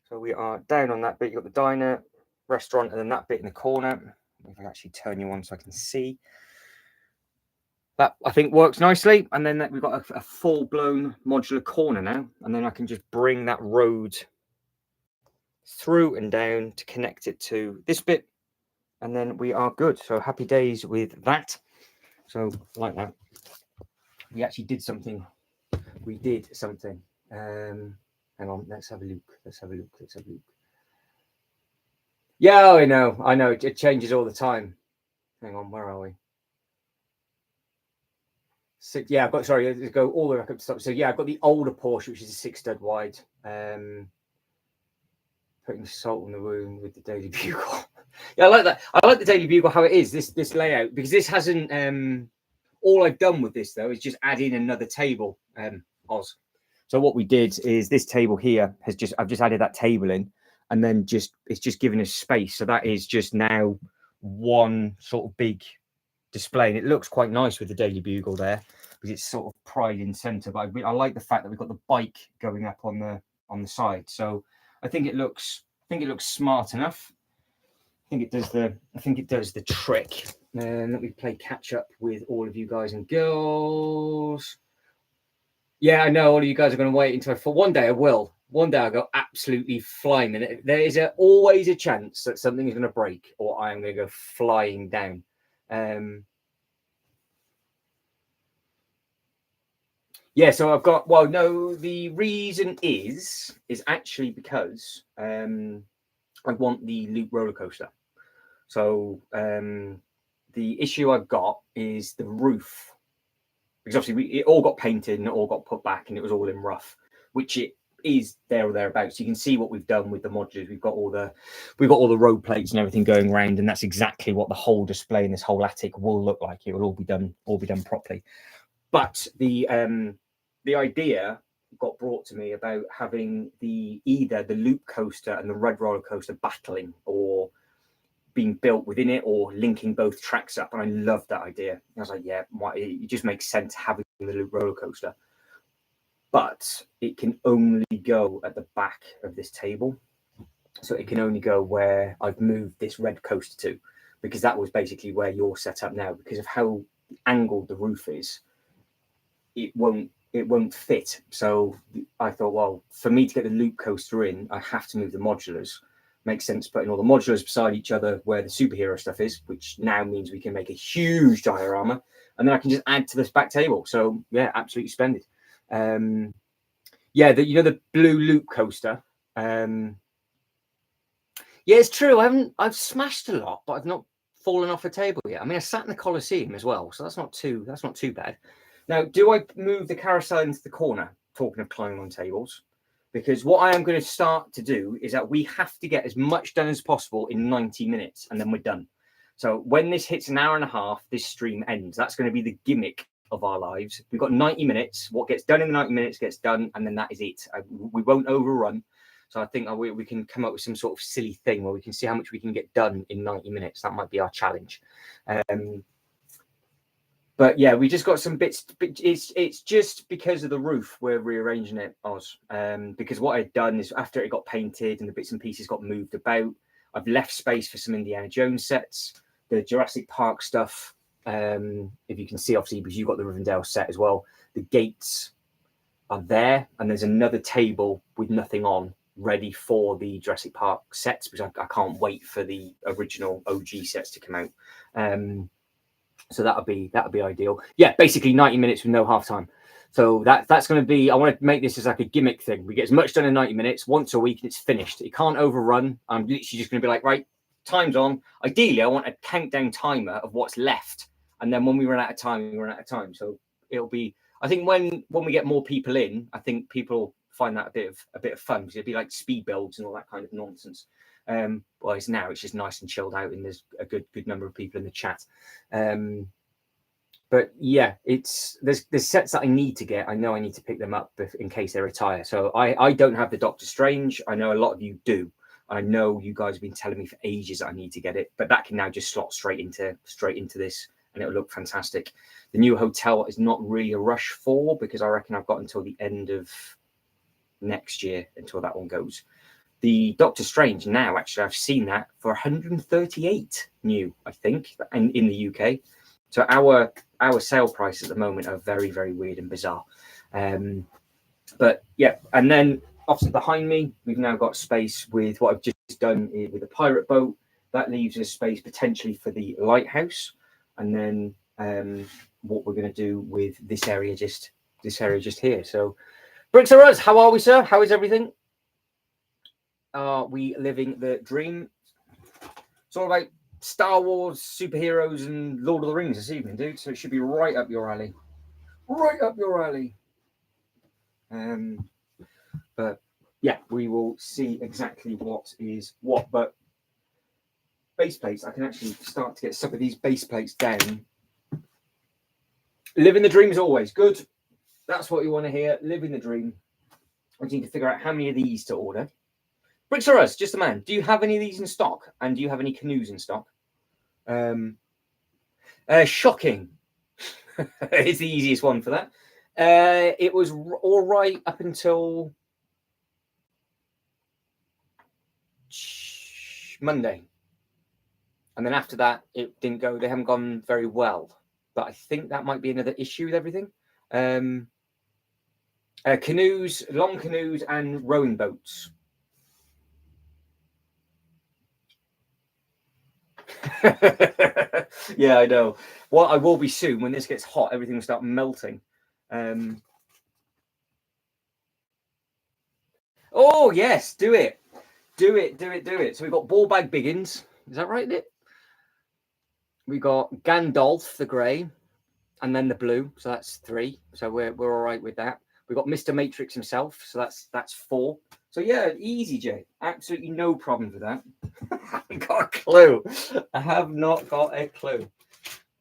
So we are down on that bit. You've got the diner, restaurant, and then that bit in the corner. If I actually turn you on so I can see. That I think works nicely. And then we've got a full-blown modular corner now. And then I can just bring that road through and down to connect it to this bit. And then we are good. So happy days with that. So like that. We actually did something. We did something. Hang on, let's have a look. Let's have a look. Yeah, I know. It changes all the time. Hang on, where are we? Yeah, I've got, sorry, let's go all the way back up to stop. So yeah, I've got the older Porsche, which is a 6-stud wide. Putting salt in the wound with the Daily Bugle. Yeah, I like that. I like the Daily Bugle how it is, this layout, because this hasn't all I've done with this though is just add in another table, Oz. So what we did is this table here has I've just added that table in, and then it's just giving us space. So that is just now one sort of big display, and it looks quite nice with the Daily Bugle there because it's sort of pride in center. But I like the fact that we've got the bike going up on the side. So I think it looks smart enough. I think it does the trick. And let me play catch up with all of you guys and girls. Yeah, I know all of you guys are going to wait until for one day. I will. One day I'll go absolutely flying. And there is always a chance that something is going to break or I am going to go flying down. Yeah, so I've got, well, no, the reason is actually because I want the loop roller coaster. So the issue I've got is the roof, because obviously it all got painted and it all got put back and it was all in rough, which it is there or thereabouts. You can see what we've done with the modulars. We've got all the road plates and everything going around, and that's exactly what the whole display in this whole attic will look like. It will all be done properly. But the idea got brought to me about having either the loop coaster and the red roller coaster battling, or being built within it, or linking both tracks up. And I love that idea. I was like, yeah, it just makes sense having the loop roller coaster. But it can only go at the back of this table. So it can only go where I've moved this red coaster to, because that was basically where you're set up now. Because of how angled the roof is, it won't fit. So I thought, well, for me to get the loop coaster in, I have to move the modulars. Makes sense putting all the modulars beside each other where the superhero stuff is, which now means we can make a huge diorama, and then I can just add to this back table. So yeah, absolutely splendid. Yeah, the blue loop coaster. Yeah, it's true. I've smashed a lot, but I've not fallen off a table yet. I mean, I sat in the Colosseum as well, so that's not too bad. Now, do I move the carousel into the corner? Talking of climbing on tables, because what I am going to start to do is that we have to get as much done as possible in 90 minutes, and then we're done. So when this hits an hour and a half, this stream ends. That's going to be the gimmick of our lives. We've got 90 minutes. What gets done in the 90 minutes gets done, and then that is it. We won't overrun. So I think we can come up with some sort of silly thing where we can see how much we can get done in 90 minutes. That might be our challenge. But yeah, we just got some bits. It's just because of the roof we're rearranging it, Oz. Because what I'd done is after it got painted and the bits and pieces got moved about, I've left space for some Indiana Jones sets, the Jurassic Park stuff. If you can see, obviously, because you've got the Rivendell set as well. The gates are there, and there's another table with nothing on, ready for the Jurassic Park sets, because I can't wait for the original OG sets to come out. So that'll be ideal. Yeah, basically 90 minutes with no half time. So that's going to be, I want to make this as like a gimmick thing. We get as much done in 90 minutes once a week and it's finished. It can't overrun. I'm literally just going to be like, right, time's on. Ideally, I want a countdown timer of what's left. And then when we run out of time, we run out of time. So it'll be, I think when we get more people in, I think people find that a bit of fun, because it'd be like speed builds and all that kind of nonsense. Whereas now it's just nice and chilled out, and there's a good number of people in the chat. But yeah, there's sets that I need to get. I know I need to pick them up in case they retire. So I don't have the Doctor Strange. I know a lot of you do. I know you guys have been telling me for ages that I need to get it, but that can now just slot straight into this, and it'll look fantastic. The new hotel is not really a rush for, because I reckon I've got until the end of next year until that one goes. The Doctor Strange now, actually, I've seen that for 138 new, I think, in the UK. So our sale prices at the moment are very, very weird and bizarre. But yeah, and then obviously behind me, we've now got space with what I've just done with the pirate boat. That leaves us space potentially for the lighthouse, and then what we're going to do with this area just here. So, Bricks are us. How are we, sir? How is everything? Are we living the dream? It's all about Star Wars, superheroes, and Lord of the Rings this evening, dude. So it should be right up your alley. Right up your alley. But yeah, we will see exactly what is what. But base plates, I can actually start to get some of these base plates down. Living the dream is always good. That's what you want to hear. Living the dream. I need to figure out how many of these to order. Bricks or us, just a man. Do you have any of these in stock? And do you have any canoes in stock? Shocking. It's the easiest one for that. It was all right up until Monday. And then after that, it didn't go. They haven't gone very well. But I think that might be another issue with everything. Canoes, long canoes, and rowing boats. Yeah, I know. Well, I will be soon. When this gets hot, everything will start melting. Oh yes, do it. So we've got ball bag biggins. Is that right, Nick? We got Gandalf the grey, and then the blue. So that's 3. So we're all right with that. We've got Mr. Matrix himself. So that's 4. So yeah, easy, Jay. Absolutely no problem with that. I haven't got a clue. I have not got a clue.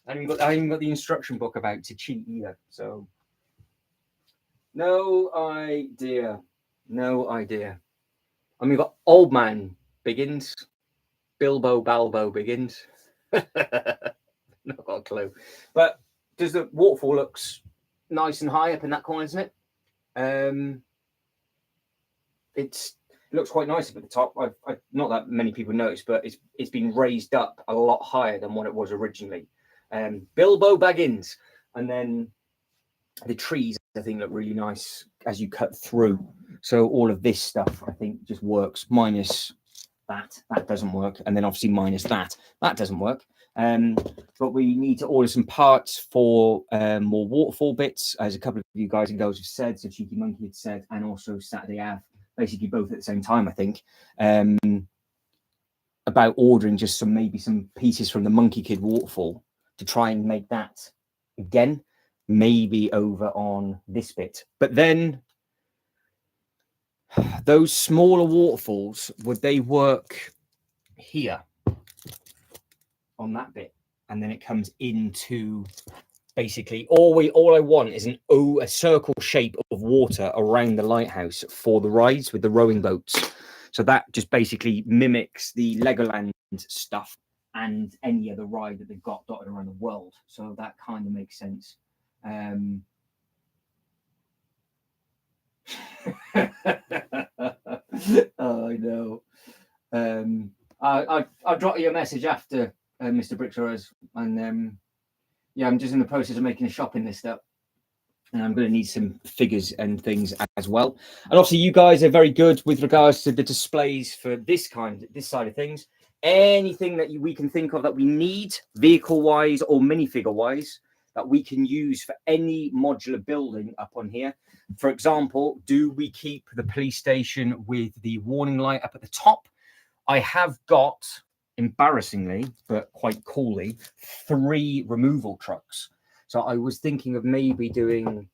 I haven't even got the instruction book about to cheat either. So no idea. And we've got Old Man Biggins, Bilbo Balbo Biggins. Not got a clue. But does the waterfall looks nice and high up in that corner, isn't it? It looks quite nice up at the top. Not that many people notice, but it's been raised up a lot higher than what it was originally. Bilbo Baggins, and then the trees I think look really nice as you cut through. So all of this stuff I think just works, minus that doesn't work, and then obviously minus that doesn't work. But we need to order some parts for more waterfall bits, as a couple of you guys and girls have said. So Cheeky Monkey had said, and also Saturday Ave, basically both at the same time, I think, about ordering just maybe some pieces from the Monkey Kid waterfall to try and make that again, maybe over on this bit. But then those smaller waterfalls, would they work here on that bit? And then it comes into basically all I want is a circle shape of water around the lighthouse for the rides with the rowing boats. So that just basically mimics the Legoland stuff and any other ride that they've got dotted around the world. So that kind of makes sense. Oh, I know. I'll drop you a message after, Mr. Brickshawers, and yeah, I'm just in the process of making a shopping list up, and I'm going to need some figures and things as well. And obviously, you guys are very good with regards to the displays for this side of things. Anything that we can think of that we need, vehicle-wise or minifigure-wise, that we can use for any modular building up on here. For example, do we keep the police station with the warning light up at the top? I have got, embarrassingly, but quite coolly, 3 removal trucks. So I was thinking of maybe doing,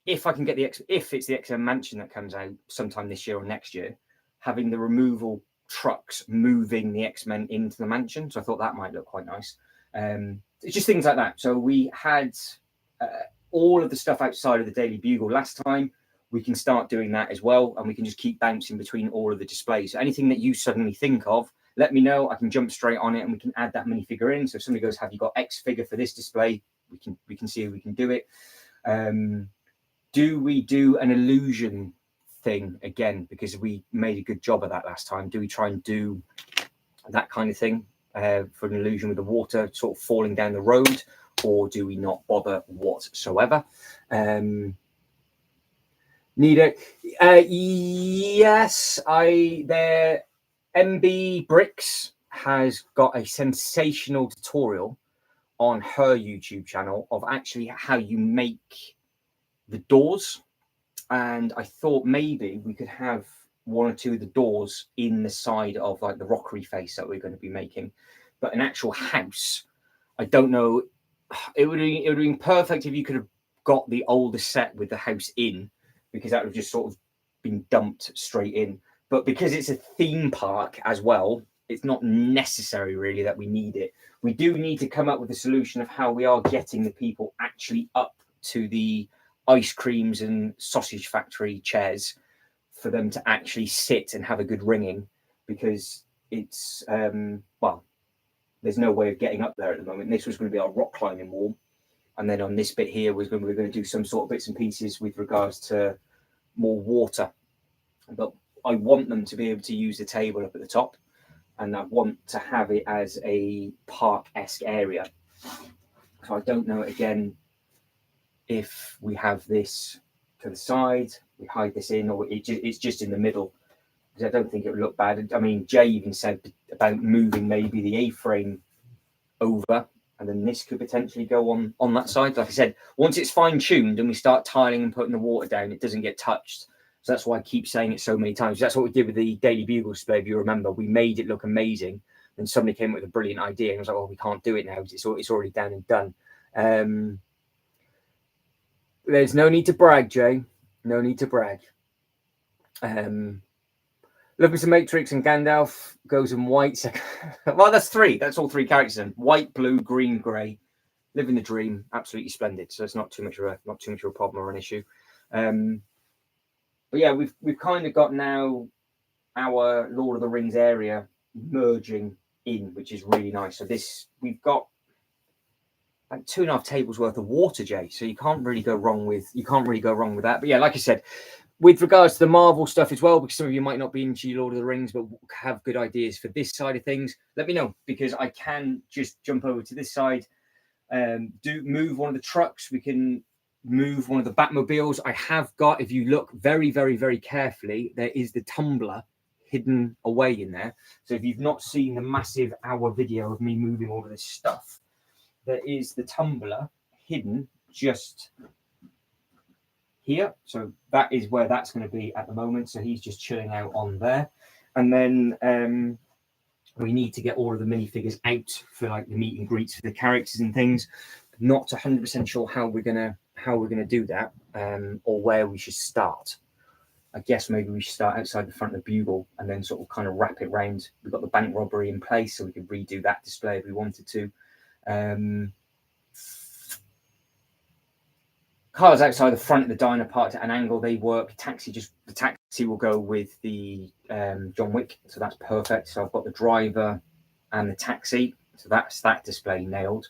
if I can get if it's the XM Mansion that comes out sometime this year or next year, having the removal trucks moving the X-Men into the mansion. So I thought that might look quite nice. It's just things like that. So we had all of the stuff outside of the Daily Bugle last time. We can start doing that as well, and we can just keep bouncing between all of the displays. So anything that you suddenly think of, let me know. I can jump straight on it, and we can add that minifigure in. So if somebody goes, "Have you got X figure for this display?" We can see if we can do it. Do we do an illusion thing again, because we made a good job of that last time? Do we try and do that kind of thing for an illusion with the water sort of falling down the road, or do we not bother whatsoever? Nita, yes, their MB Bricks has got a sensational tutorial on her YouTube channel of actually how you make the doors. And I thought maybe we could have one or two of the doors in the side of like the rockery face that we're going to be making. But an actual house, I don't know. It would have been perfect if you could have got the older set with the house in, because that would have just sort of been dumped straight in. But because it's a theme park as well, it's not necessary really that we need it. We do need to come up with a solution of how we are getting the people actually up to the ice creams and sausage factory chairs for them to actually sit and have a good ringing, because it's well, there's no way of getting up there at the moment. This was going to be our rock climbing wall, and then on this bit here we're going to do some sort of bits and pieces with regards to more water. But I want them to be able to use the table up at the top, and I want to have it as a park-esque area. So I don't know again if we have this to the side, we hide this in, or it's just in the middle, because I don't think it would look bad. I mean, Jay even said about moving maybe the A-frame over, and then this could potentially go on that side. Like I said, once it's fine-tuned and we start tiling and putting the water down, it doesn't get touched. So that's why I keep saying it so many times. That's what we did with the Daily Bugle display, if you remember. We made it look amazing, and somebody came up with a brilliant idea, and I was like, "Oh, we can't do it now. It's already down and done." There's no need to brag, Jay. No need to brag. Looking to Matrix and Gandalf goes in white. Well, that's three. That's all three characters in white, blue, green, grey. Living the dream, absolutely splendid. So it's not too much of a problem or an issue. But yeah, we've kind of got now our Lord of the Rings area merging in, which is really nice. So we've got like 2.5 tables worth of water, Jay. So you can't really go wrong with that. But yeah, like I said, with regards to the Marvel stuff as well, because some of you might not be into Lord of the Rings, but have good ideas for this side of things, let me know, because I can just jump over to this side, move one of the trucks. We can move one of the Batmobiles. I have got, if you look very, very, very carefully, there is the tumbler hidden away in there. So if you've not seen the massive hour video of me moving all of this stuff, there is the tumbler hidden just here. So that is where that's going to be at the moment. So he's just chilling out on there. And then we need to get all of the minifigures out for like the meet and greets for the characters and things. Not 100% sure how we're gonna do that, or where we should start. I guess maybe we should start outside the front of the Bugle and then sort of kind of wrap it round. We've got the bank robbery in place, so we could redo that display if we wanted to. Cars outside the front of the diner parked at an angle, they work. The taxi will go with the John Wick, so that's perfect. So I've got the driver and the taxi, so that's that display nailed.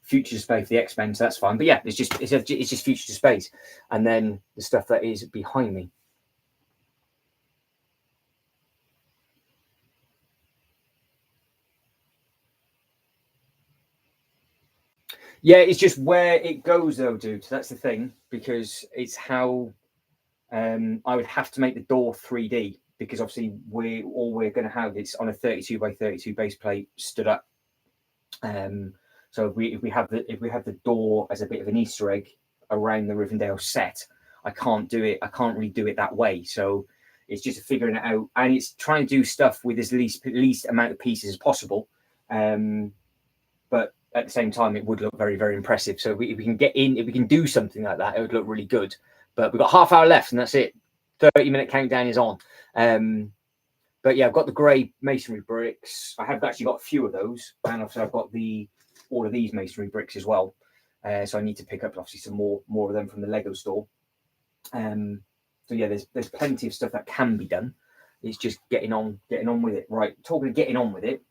Future display for the X-Men, so that's fine. But yeah, it's just future displays, and then the stuff that is behind me. Yeah, it's just where it goes though, dude. So that's the thing, because it's how I would have to make the door 3D, because obviously we're going to have it's on a 32 by 32 base plate stood up. So if we have the door as a bit of an Easter egg around the Rivendell set, I can't really do it that way. So it's just figuring it out, and it's trying to do stuff with as least amount of pieces as possible. But at the same time, it would look very, very impressive. So if we can do something like that, it would look really good. But we've got half hour left, and that's it. 30-minute countdown is on. But yeah, I've got the grey masonry bricks. I have actually got a few of those, and obviously I've got all of these masonry bricks as well. So I need to pick up obviously some more of them from the Lego store. So yeah, there's plenty of stuff that can be done. It's just getting on with it. Right, talking of getting on with it,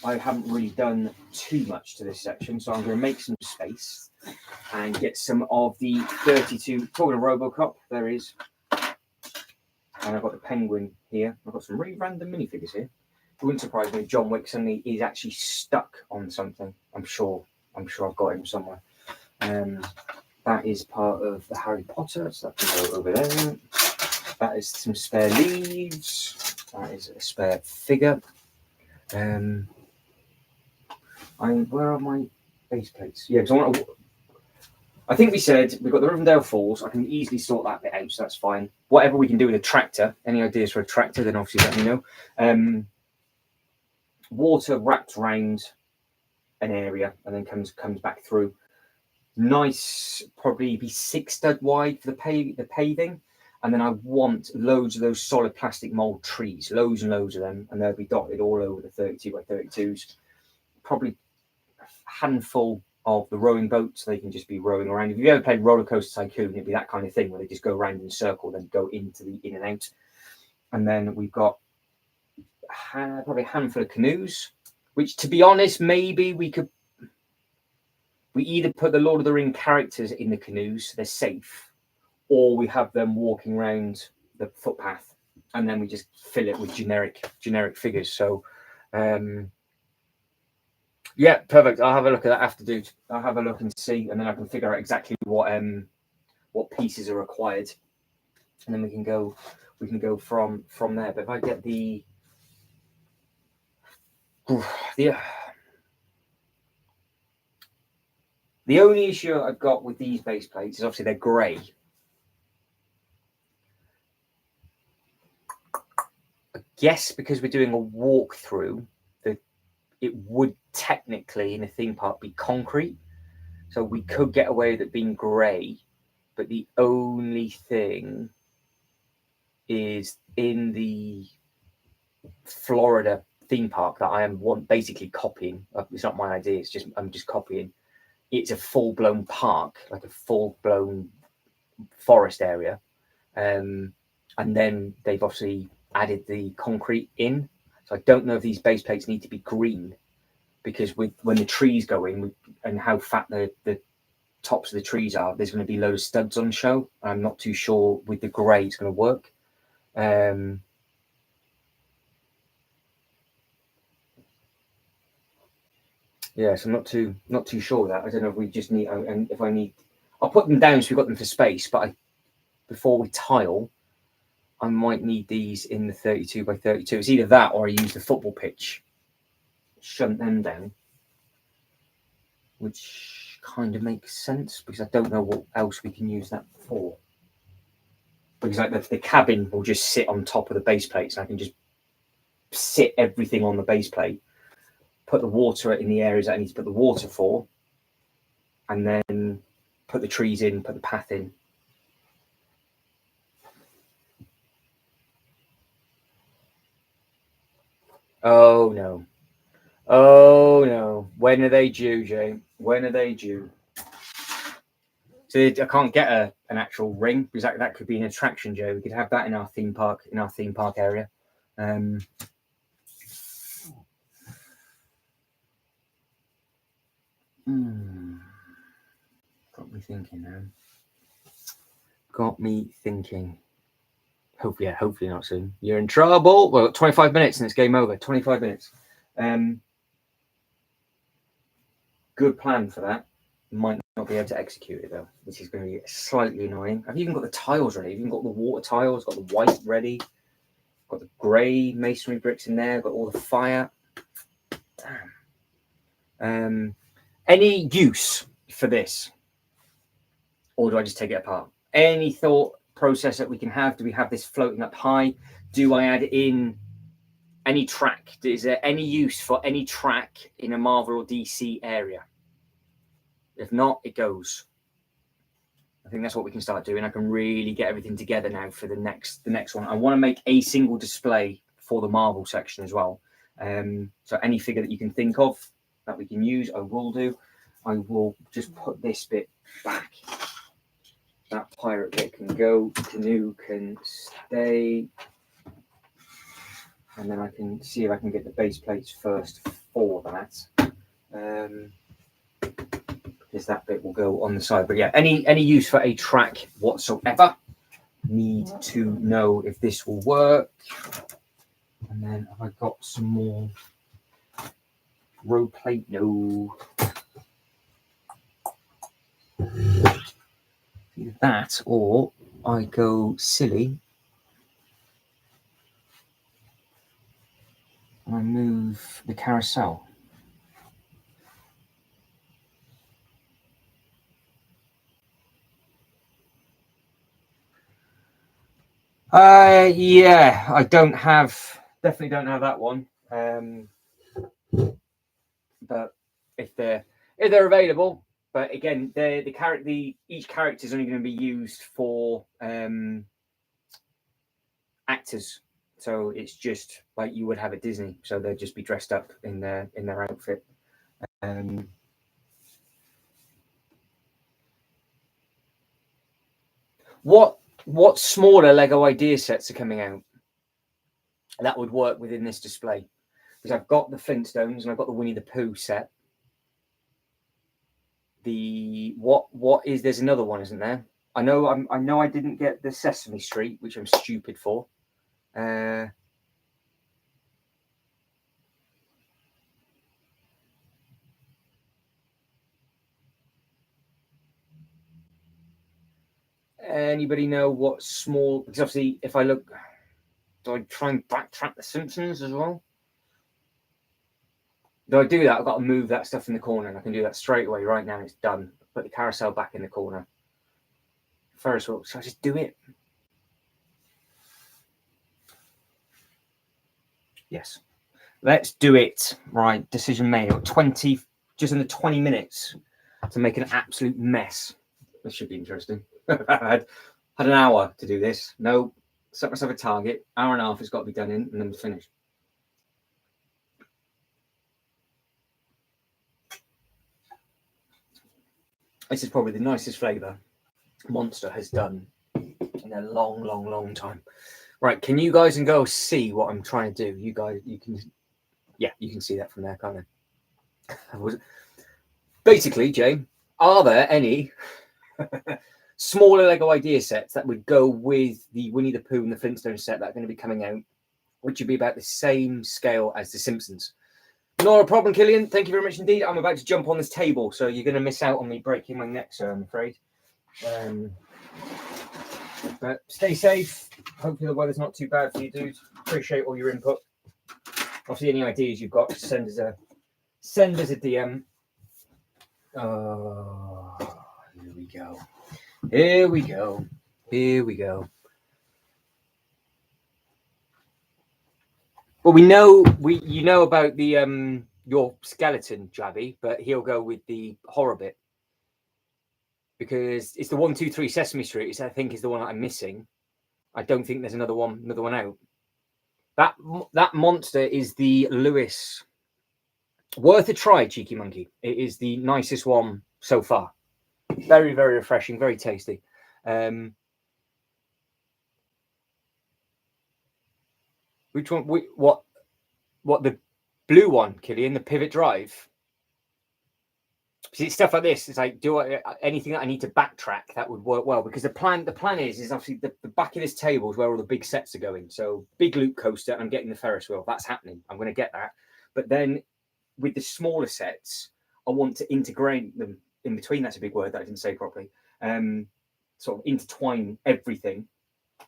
I haven't really done too much to this section, so I'm going to make some space and get some of the 32. Talking of RoboCop, there is. And I've got the penguin here. I've got some really random minifigures here. It wouldn't surprise me if John Wick suddenly is actually stuck on something. I'm sure I've got him somewhere. That is part of the Harry Potter, so that can go over there. That is some spare leaves. That is a spare figure. Where are my base plates? Yeah, because I think we said we've got the Rivendell Falls. I can easily sort that bit out, so that's fine. Whatever we can do with a tractor, any ideas for a tractor, then obviously let me know. Water wrapped around an area and then comes back through. Nice, probably be 6 stud wide for the paving. And then I want loads of those solid plastic mold trees, loads and loads of them, and they'll be dotted all over the 32 by 32s. Probably a handful of the rowing boats, so they can just be rowing around. If you've ever played Roller Coaster Tycoon, it'd be that kind of thing where they just go around in a circle, then go into the in and out. And then we've got probably a handful of canoes, which, to be honest, maybe we either put the Lord of the Ring characters in the canoes, so they're safe, or we have them walking around the footpath, and then we just fill it with generic figures. So yeah, perfect. I'll have a look at that after, dude. I'll have a look and see, and then I can figure out exactly what pieces are required, and then we can go from there. But if I get the only issue I've got with these base plates is obviously they're grey. I guess because we're doing a walkthrough, it would technically in a theme park be concrete, so we could get away with it being grey. But the only thing is in the Florida theme park that I am basically copying. It's not my idea. I'm just copying. It's a full-blown park, like a full-blown forest area, and then they've obviously added the concrete in. So I don't know if these base plates need to be green, because when the trees go in and how fat the tops of the trees are, there's going to be a load of studs on show. I'm not too sure with the grey it's going to work. Yeah, so I'm not too sure of that. I don't know if we just need, and if I need, I'll put them down so we've got them for space. But before we tile, I might need these in the 32 by 32. It's either that or I use the football pitch, shunt them down, which kind of makes sense because I don't know what else we can use that for. Because like the cabin will just sit on top of the base plates, and I can just sit everything on the base plate, put the water in the areas that I need to put the water for, and then put the trees in, put the path in. Oh no. Oh no. When are they due, Jay? When are they due? So I can't get an actual ring because that could be an attraction, Joe. We could have that in our theme park area. Got me thinking now. Got me thinking. Hopefully not soon. You're in trouble. Well, 25 minutes and it's game over. 25 minutes. Good plan for that. Might not be able to execute it though, which is going to be slightly annoying. I've even got the tiles ready. I've even got the water tiles, got the white ready, got the grey masonry bricks in there, got all the fire. Damn. Any use for this? Or do I just take it apart? Any thought process that we can have? Do we have this floating up high? Do I add in any track? Is there any use for any track in a Marvel or DC area? If not, it goes. I think that's what we can start doing. I can really get everything together now for the next one. I want to make a single display for the Marvel section as well. So any figure that you can think of that we can use, I will do. I will just put this bit back. That pirate bit can go, canoe can stay. And then I can see if I can get the base plates first for that. Because that bit will go on the side. But yeah, any use for a track whatsoever, need to know if this will work. And then have I got some more row plate? No. Either that or I go silly. I move the carousel. Yeah, I definitely don't have that one. But if they're available, but again, each character is only going to be used for actors. So it's just like you would have at Disney. So they'll just be dressed up in their outfit. What smaller Lego idea sets are coming out that would work within this display? Because I've got the Flintstones and I've got the Winnie the Pooh set. There's another one, isn't there? I know I didn't get the Sesame Street, which I'm stupid for. Anybody know what small? Because obviously, if I look, do I try and backtrack the Simpsons as well? Do I do that? I've got to move that stuff in the corner, and I can do that straight away right now. It's done. Put the carousel back in the corner. Ferris wheel. Should I just do it? Yes. Let's do it. Right. Decision made. 20, just under 20 minutes to make an absolute mess. This should be interesting. I had an hour to do this. No, set myself a target. Hour and a half. It's got to be done in, and then we're finished. This is probably the nicest flavour Monster has done in a long, long, long time. Right, can you guys and girls see what I'm trying to do? You guys, you can see that from there, can't you? Basically, Jay, are there any smaller Lego idea sets that would go with the Winnie the Pooh and the Flintstones set that are going to be coming out, which would be about the same scale as the Simpsons? Not a problem, Killian. Thank you very much indeed. I'm about to jump on this table, so you're going to miss out on me breaking my neck, sir, I'm afraid. But stay safe. Hopefully the weather's not too bad for you, dudes. Appreciate all your input. Obviously, any ideas you've got, send us a DM. Oh, here we go. Here we go. Here we go. Well, you know about the your skeleton, Jabby, but he'll go with the horror bit because it's the 1, 2, 3 Sesame Street, which I think is the one that I'm missing. I don't think there's another one out. That monster is the Lewis. Worth a try, cheeky monkey. It is the nicest one so far. Very, very refreshing, very tasty. Which one? What the blue one, Killian? The pivot drive. See, stuff like this. It's like, anything that I need to backtrack that would work well, because the plan is obviously the back of this table is where all the big sets are going. So big loop coaster, and I'm getting the Ferris wheel. That's happening. I'm going to get that. But then with the smaller sets, I want to integrate them in between. That's a big word that I didn't say properly. Sort of intertwine everything,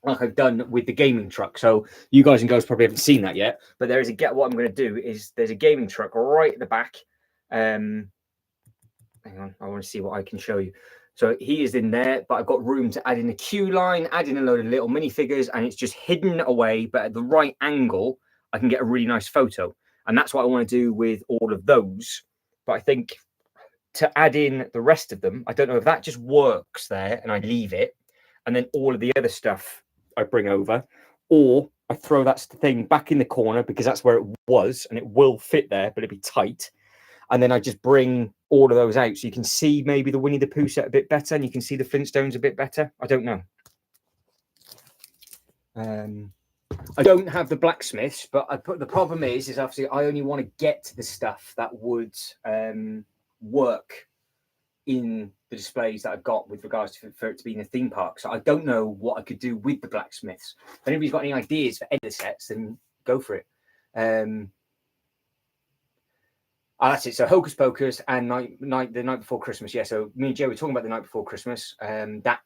like I've done with the gaming truck. So you guys and girls probably haven't seen that yet, but there is what I'm going to do is there's a gaming truck right at the back. Hang on, I want to see what I can show you. So he is in there, but I've got room to add in a queue line, add in a load of little minifigures, and it's just hidden away, but at the right angle, I can get a really nice photo. And that's what I want to do with all of those. But I think to add in the rest of them. I don't know if that just works there and I leave it, and then all of the other stuff I bring over, or I throw that thing back in the corner because that's where it was and it will fit there, but it'd be tight. And then I just bring all of those out so you can see maybe the Winnie the Pooh set a bit better and you can see the Flintstones a bit better. I don't know. I don't have the blacksmiths, but the problem is obviously I only want to get the stuff that would work in the displays that I've got with regards to for it to be in a theme park. So I don't know what I could do with the blacksmiths. If anybody's got any ideas for any of the sets, then go for it. That's it. So Hocus Pocus and the night before Christmas. Yeah. So me and Joe were talking about the night before Christmas. That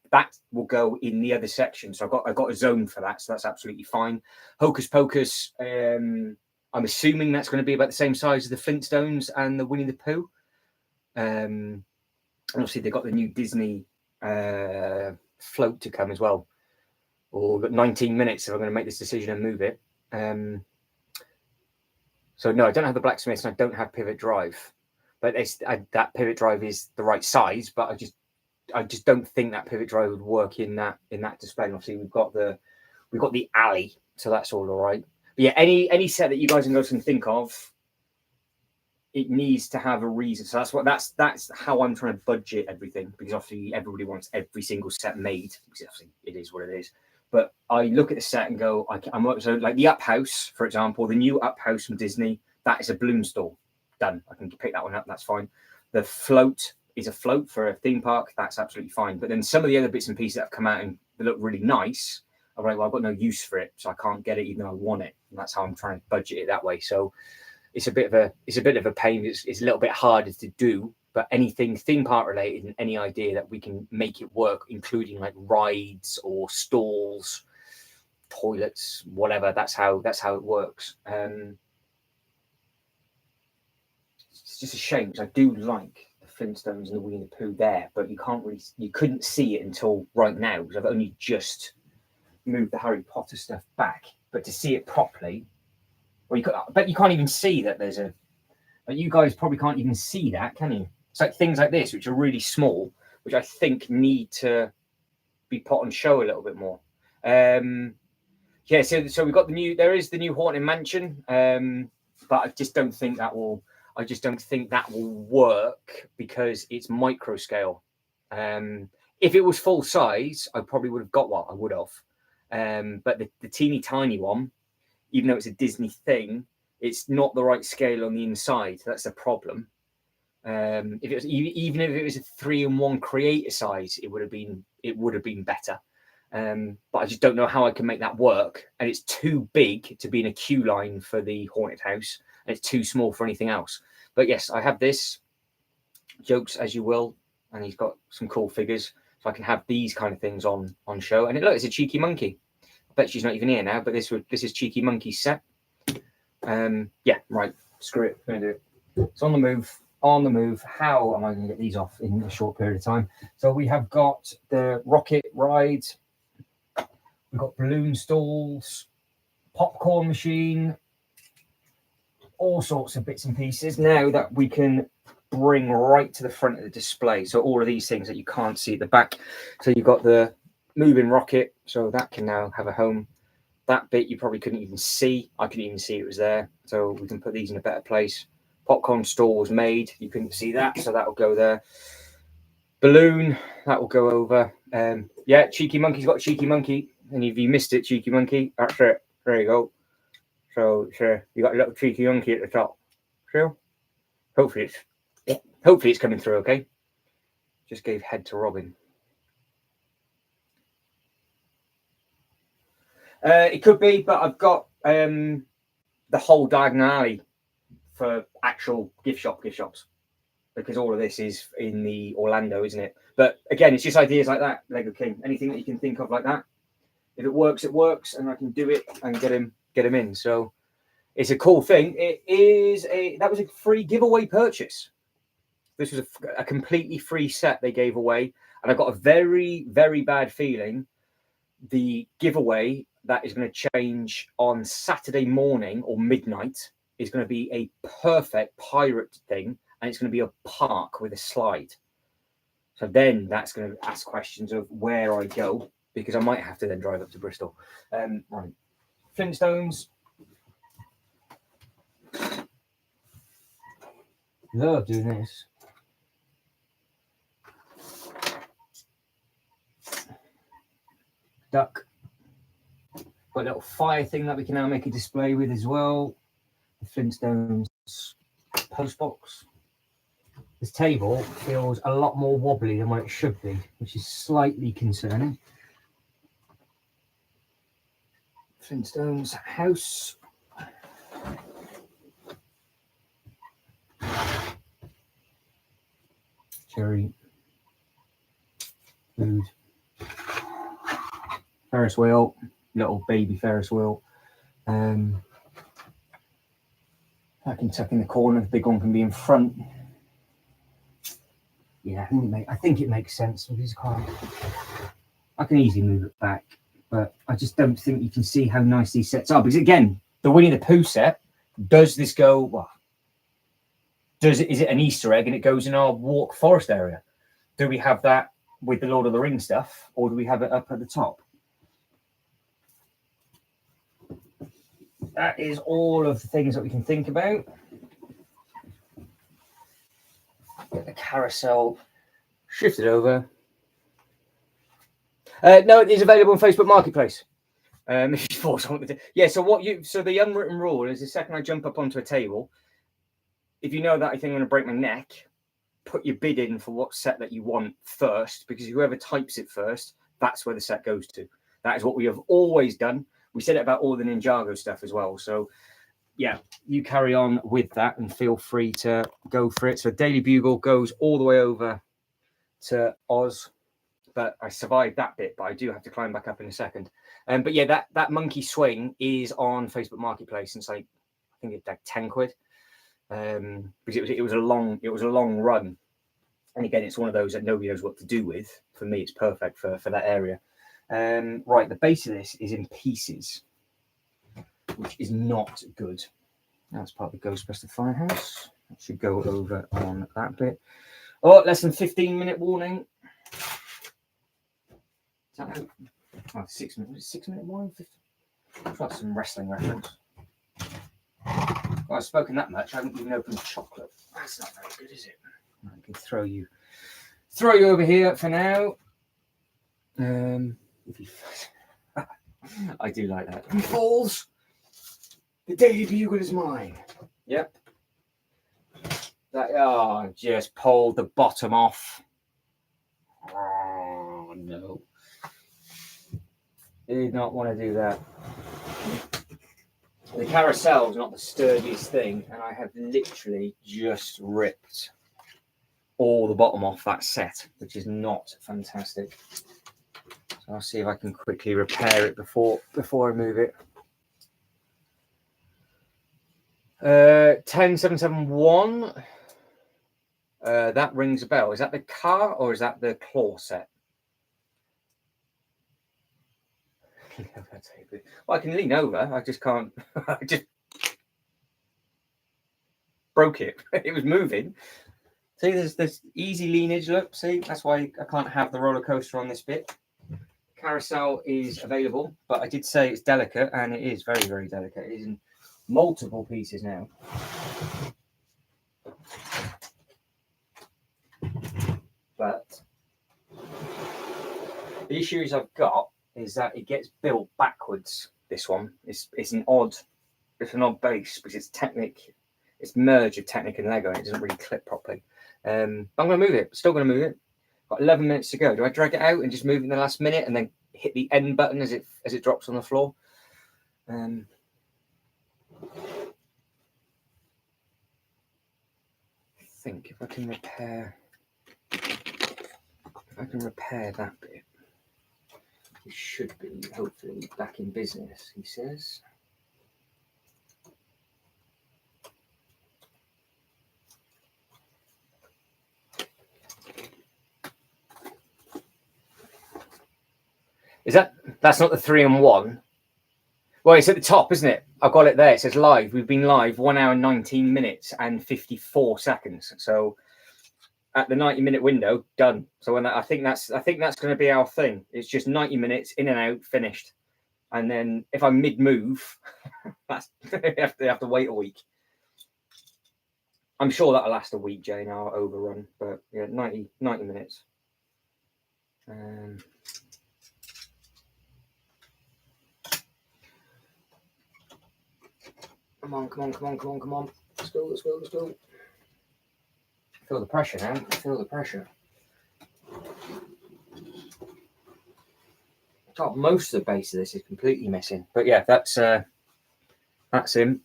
will go in the other section. So I got a zone for that. So that's absolutely fine. Hocus Pocus. I'm assuming that's going to be about the same size as the Flintstones and the Winnie the Pooh. And obviously they've got the new Disney float to come as well. Or got 19 minutes if I'm going to make this decision and move it. So no, I don't have the blacksmiths and I don't have pivot drive, but that pivot drive is the right size. But I just don't think that pivot drive would work in that display. And obviously we've got the alley, so that's all right. But yeah, any set that you guys can think of, it needs to have a reason. So that's how I'm trying to budget everything, because obviously everybody wants every single set made, because obviously it is what it is. But I look at the set and go, so like the Up House, for example, the new Up House from Disney, that is a balloon stall. Done. I can pick that one up. That's fine. The float is a float for a theme park. That's absolutely fine. But then some of the other bits and pieces that have come out and they look really nice, I'm like, well, I've got no use for it, so I can't get it even though I want it. And that's how I'm trying to budget it that way. So it's a bit of a pain. It's a little bit harder to do. But anything theme park related and any idea that we can make it work, including like rides or stalls, toilets, whatever, that's how it works. It's just a shame because I do like the Flintstones and the Winnie the Pooh there, but you couldn't see it until right now because I've only just moved the Harry Potter stuff back. But to see it properly, well, but you can't even see that there's a. You guys probably can't even see that, can you? It's like things like this, which are really small, which I think need to be put on show a little bit more. Yeah, so we've got there is the new Haunted Mansion, but I just don't think that will work because it's micro scale. If it was full size, I probably would have got what I would have. But the teeny tiny one, even though it's a Disney thing, it's not the right scale on the inside. That's the problem. If it was even if it was a 3-in-1 creator size, it would have been better. But I just don't know how I can make that work. And it's too big to be in a queue line for the Haunted House, and it's too small for anything else. But yes, I have this. Jokes as you will, and he's got some cool figures, so I can have these kind of things on show. And look, it's a Cheeky Monkey. I bet she's not even here now, but this is Cheeky Monkey's set. Yeah, right. Screw it. I'm gonna do it. It's on the move. On the move. How am I going to get these off in a short period of time? So we have got the rocket ride. We've got balloon stalls, popcorn machine, all sorts of bits and pieces now that we can bring right to the front of the display. So all of these things that you can't see at the back. So you've got the moving rocket, so that can now have a home. That bit you probably couldn't even see. I couldn't even see it was there. So we can put these in a better place. Popcorn stall was made. You couldn't see that, so that will go there. Balloon, that will go over. Yeah, Cheeky Monkey's got a Cheeky Monkey. And if you missed it, Cheeky Monkey, that's it. There you go. So sure, you got a little Cheeky Monkey at the top. Sure. Hopefully it's coming through okay. Just gave head to Robin. It could be, but I've got the whole diagonal alley for actual gift shops, because all of this is in the Orlando, isn't it? But again, it's just ideas like that, Lego King. Anything that you can think of like that. If it works, and I can do it and get him in. So it's a cool thing. That was a free giveaway purchase. This was a completely free set they gave away, and I got a very, very bad feeling the giveaway that is going to change on Saturday morning or midnight is going to be a perfect pirate thing, and it's going to be a park with a slide. So then that's going to ask questions of where I go, because I might have to then drive up to Bristol. Right, Flintstones. Love doing this. Duck. Got a little fire thing that we can now make a display with as well. The Flintstones postbox. This table feels a lot more wobbly than what it should be, which is slightly concerning. Flintstones house. Cherry. Food. Ferris wheel. Little baby Ferris wheel. I can tuck in the corner. The big one can be in front. Yeah, I think it makes sense with these cars. I can easily move it back, but I just don't think you can see how nice these sets are. Because again, the Winnie the Pooh set, does this go, well, is it an Easter egg and it goes in our walk forest area? Do we have that with the Lord of the Rings stuff, or do we have it up at the top? That is all of the things that we can think about. Get the carousel shifted over. No, it is available on Facebook Marketplace. If you force something to, yeah. So the unwritten rule is: the second I jump up onto a table, if you know that I think I'm going to break my neck, put your bid in for what set that you want first, because whoever types it first, that's where the set goes to. That is what we have always done. We said it about all the Ninjago stuff as well. So yeah, you carry on with that and feel free to go for it. So Daily Bugle goes all the way over to Oz, but I survived that bit, but I do have to climb back up in a second. But yeah, that monkey swing is on Facebook Marketplace, and it's like, I think it's like 10 quid. Because it was a long run. And again, it's one of those that nobody knows what to do with. For me, it's perfect for that area. Right, the base of this is in pieces, which is not good. That's part of the Ghostbuster Firehouse. That should go over on that bit. Oh, less than 15-minute warning. Is that how? Oh, 6 minutes. 6-minute warning? 15. I've got some wrestling reference. Well, I've spoken that much. I haven't even opened chocolate. That's not very good, is it? I can throw you over here for now. If he I do like that. If he falls, the Daily Bugle is mine. Yep. Just pulled the bottom off. Oh no. Did not want to do that. The carousel is not the sturdiest thing, and I have literally just ripped all the bottom off that set, which is not fantastic. So I'll see if I can quickly repair it before I move it. 10771. That rings a bell. Is that the car or is that the claw set? Well, I can lean over. I just can't. I just broke it. It was moving. See, there's easy leanage. Look, see, that's why I can't have the roller coaster on this bit. Carousel is available, but I did say it's delicate, and it is very, very delicate. It is in multiple pieces now. But the issues I've got is that it gets built backwards. This one, it's an odd base because it's merge of Technic and Lego, and it doesn't really clip properly. I'm going to move it. Still going to move it. Got 11 minutes to go. Do I drag it out and just move it in the last minute and then hit the end button as it drops on the floor? I think if I can repair that bit, we should be hopefully back in business, he says. That's not the 3-in-1? Well, it's at the top, isn't it? I've got it there. It says live. We've been live 1 hour, 19 minutes and 54 seconds. So at the 90-minute window, done. So when I think that's going to be our thing. It's just 90 minutes in and out, finished. And then if I'm mid-move, that's you have to wait a week. I'm sure that'll last a week, Jane. I'll overrun, but yeah, 90 minutes. Come on. Let's go. Feel the pressure now. Feel the pressure. God, most of the base of this is completely missing. But yeah, that's him.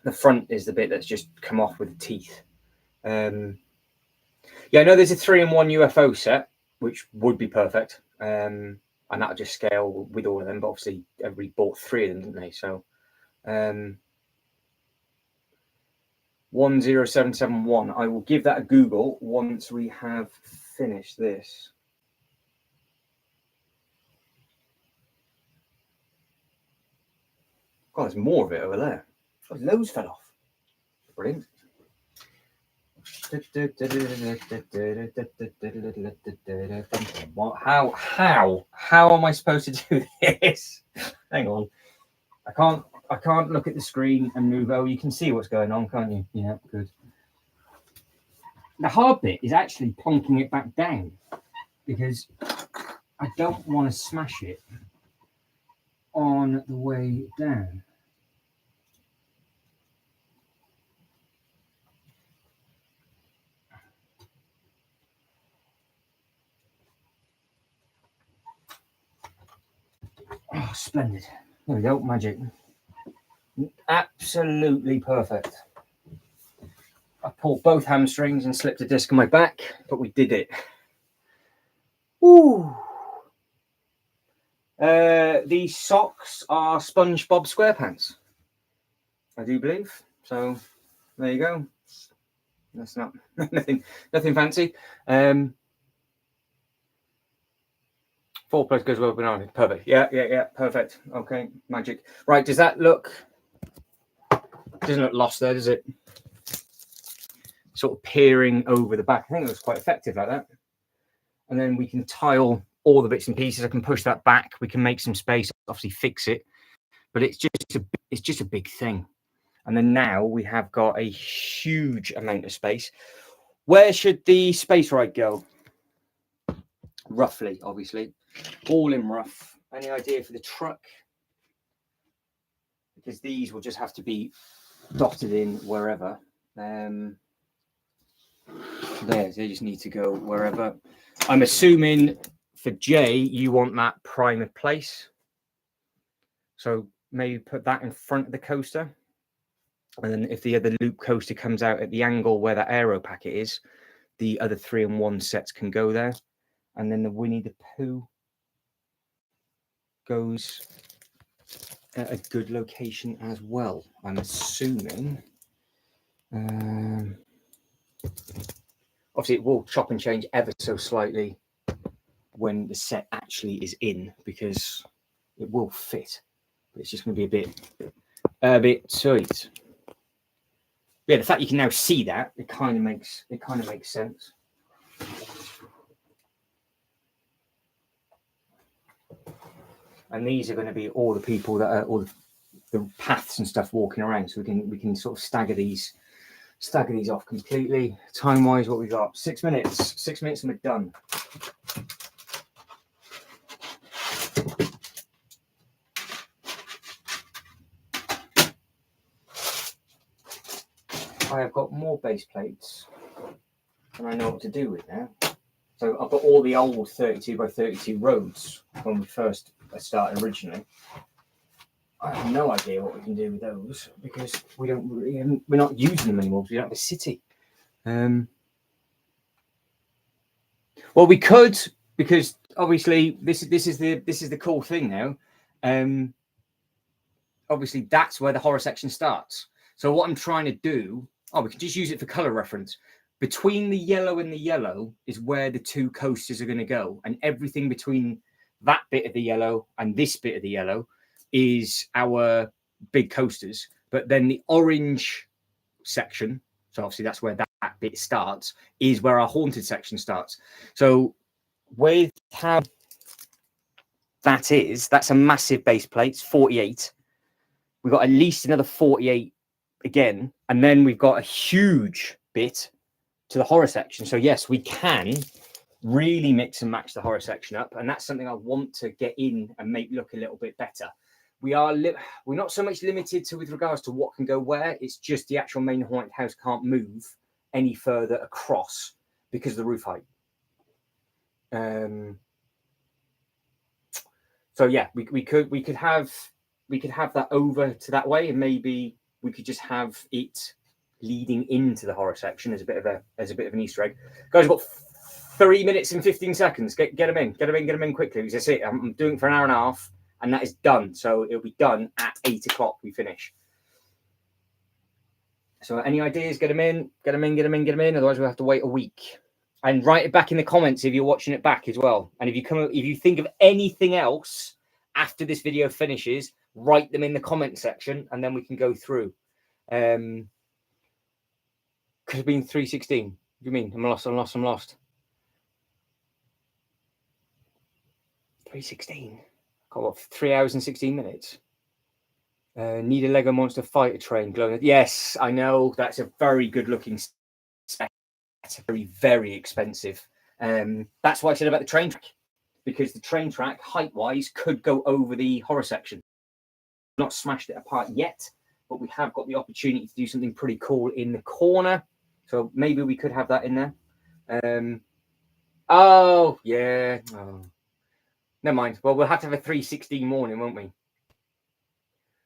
The front is the bit that's just come off with the teeth. Yeah, I know there's a 3-in-1 UFO set, which would be perfect. And that'll just scale with all of them. But obviously, everybody bought 3 of them, didn't they? So 10771. I will give that a Google once we have finished this. God, there's more of it over there. Oh, loads fell off. Brilliant. What? How am I supposed to do this? Hang on. I can't look at the screen and move. Oh, you can see what's going on, can't you? Yeah, good. The hard bit is actually plonking it back down because I don't want to smash it on the way down. Oh, splendid. There we go, magic. Absolutely perfect. I pulled both hamstrings and slipped a disc on my back, but we did it. Woo! These socks are SpongeBob SquarePants, I do believe. So there you go. That's not nothing fancy. 4 plus goes well banana. Perfect. Yeah. Perfect. Okay, magic. Right, does that look? Doesn't look lost there, does it? Sort of peering over the back. I think it was quite effective like that. And then we can tile all the bits and pieces. I can push that back. We can make some space. Obviously, fix it. But it's just a big thing. And then now we have got a huge amount of space. Where should the space right go? Roughly, obviously. All in rough. Any idea for the truck? Because these will just have to be dotted in wherever. There, they just need to go wherever. I'm assuming for Jay, you want that prime of place. So maybe put that in front of the coaster. And then if the other loop coaster comes out at the angle where that aero packet is, the other 3-in-1 sets can go there. And then the Winnie the Pooh goes at a good location as well, I'm assuming. Obviously, it will chop and change ever so slightly when the set actually is in, because it will fit. But it's just going to be a bit tight. Yeah, the fact you can now see that, it kind of makes sense. And these are going to be all the people that are all the paths and stuff walking around, so we can sort of stagger these off completely. Time wise, what we got? 6 minutes. 6 minutes and we're done. I have got more base plates than I know what to do with now. So I've got all the old 32 by 32 roads when we first started originally. I have no idea what we can do with those because we're not using them anymore because we don't have a city. Well, we could, because obviously this is the cool thing now. Obviously that's where the horror section starts. So what I'm trying to do, we can just use it for color reference. Between the yellow and the yellow is where the 2 coasters are going to go, and everything between that bit of the yellow and this bit of the yellow is our big coasters. But then the orange section, so obviously that's where that bit starts, is where our haunted section starts. So with how that is, that's a massive base plate. It's 48. We've got at least another 48 again, and then we've got a huge bit to the horror section. So yes, we can really mix and match the horror section up, and that's something I want to get in and make look a little bit better. We're not so much limited to with regards to what can go where. It's just the actual main haunted house can't move any further across because of the roof height. So yeah, we could have that over to that way, and maybe we could just have it leading into the horror section as a bit of an Easter egg. Guys, we've got 3 minutes and 15 seconds. Get them in quickly. Because that's it. I'm doing it for an hour and a half, and that is done. So it'll be done at 8 o'clock. We finish. So any ideas? Get them in. Otherwise, we'll have to wait a week. And write it back in the comments if you're watching it back as well. And if you think of anything else after this video finishes, write them in the comment section, and then we can go through. Could have been 3:16. What do you mean? I'm lost. 3:16. Got 3 hours and 16 minutes. Need a Lego Monster Fighter train glowing. Yes, I know. That's a very good looking set. That's very, very expensive. That's why I said about the train track, because the train track height wise could go over the horror section. Not smashed it apart yet, but we have got the opportunity to do something pretty cool in the corner. So maybe we could have that in there. Oh, yeah. Oh. Never mind. Well, we'll have to have a 3:16 morning, won't we?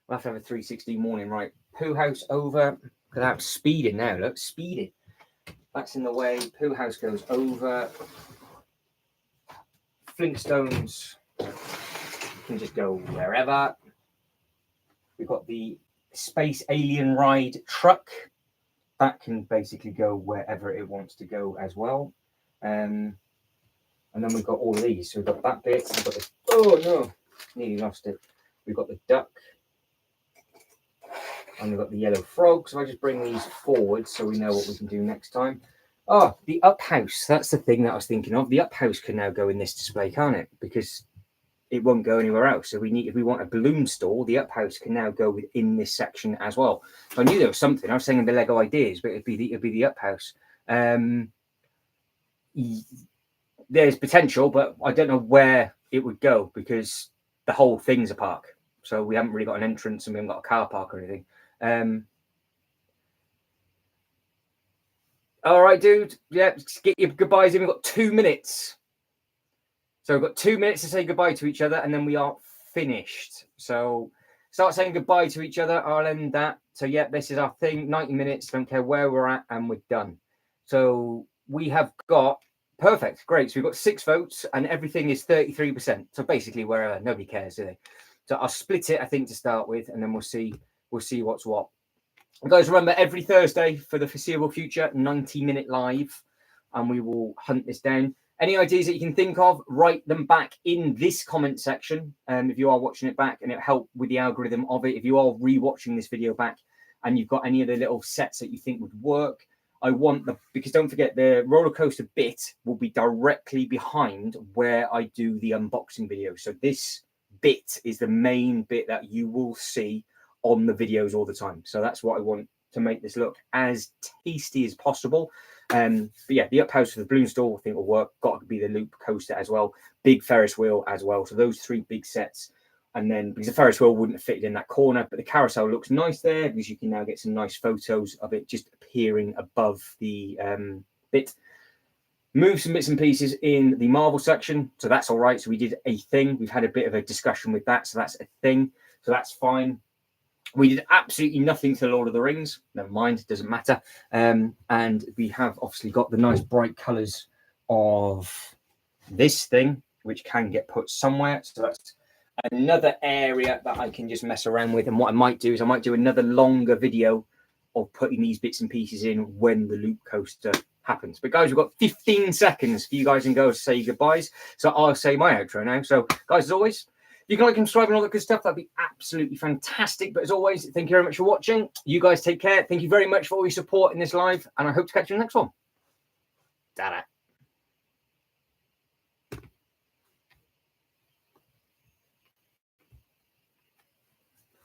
We'll have to have a 3:16 morning, right? Pooh House over. Because I'm speeding now. Look, speeding. That's in the way. Pooh House goes over. Flintstones can just go wherever. We've got the Space Alien Ride truck. That can basically go wherever it wants to go as well. And then we've got all of these. So we've got that bit. We've got this. Oh no, nearly lost it. We've got the duck. And we've got the yellow frog. So I just bring these forward so we know what we can do next time. Oh, the up house. That's the thing that I was thinking of. The up house can now go in this display, can't it? Because it won't go anywhere else. So if we want a balloon store, the up house can now go within this section as well. So I knew there was something. I was saying the Lego ideas, but it'd be the up house. There's potential, but I don't know where it would go because the whole thing's a park. So we haven't really got an entrance and we haven't got a car park or anything. All right, dude. Yeah, get your goodbyes in. We've got 2 minutes. So we've got 2 minutes to say goodbye to each other, and then we are finished. So start saying goodbye to each other. I'll end that. So yeah, this is our thing. 90 minutes. Don't care where we're at, and we're done. So we have got perfect. Great. So we've got 6 votes, and everything is 33%. So basically, wherever, nobody cares, do they? So I'll split it, I think, to start with, and then we'll see what's what. And guys, remember, every Thursday for the foreseeable future, 90-minute live, and we will hunt this down. Any ideas that you can think of, write them back in this comment section if you are watching it back, and it'll help with the algorithm of it. If you are rewatching this video back and you've got any of the little sets that you think would work, because don't forget, the roller coaster bit will be directly behind where I do the unboxing video. So this bit is the main bit that you will see on the videos all the time. So that's what I want to make this look as tasty as possible. But yeah, the up house for the balloon store I think will work. Got to be the loop coaster as well. Big Ferris wheel as well. So those 3 big sets. And then because the Ferris wheel wouldn't fit in that corner, but the carousel looks nice there because you can now get some nice photos of it just appearing above the bit. Move some bits and pieces in the Marvel section. So that's all right. So we did a thing. We've had a bit of a discussion with that. So that's a thing. So that's fine. We did absolutely nothing to Lord of the Rings. Never mind, it doesn't matter. And we have obviously got the nice bright colours of this thing, which can get put somewhere. So that's another area that I can just mess around with. And what I might do is I might do another longer video of putting these bits and pieces in when the loop coaster happens. But guys, we've got 15 seconds for you guys and girls to say goodbyes. So I'll say my outro now. So guys, as always, you can like and subscribe and all that good stuff. That'd be absolutely fantastic. But as always, thank you very much for watching. You guys take care. Thank you very much for all your support in this live, and I hope to catch you in the next one. Ta-da.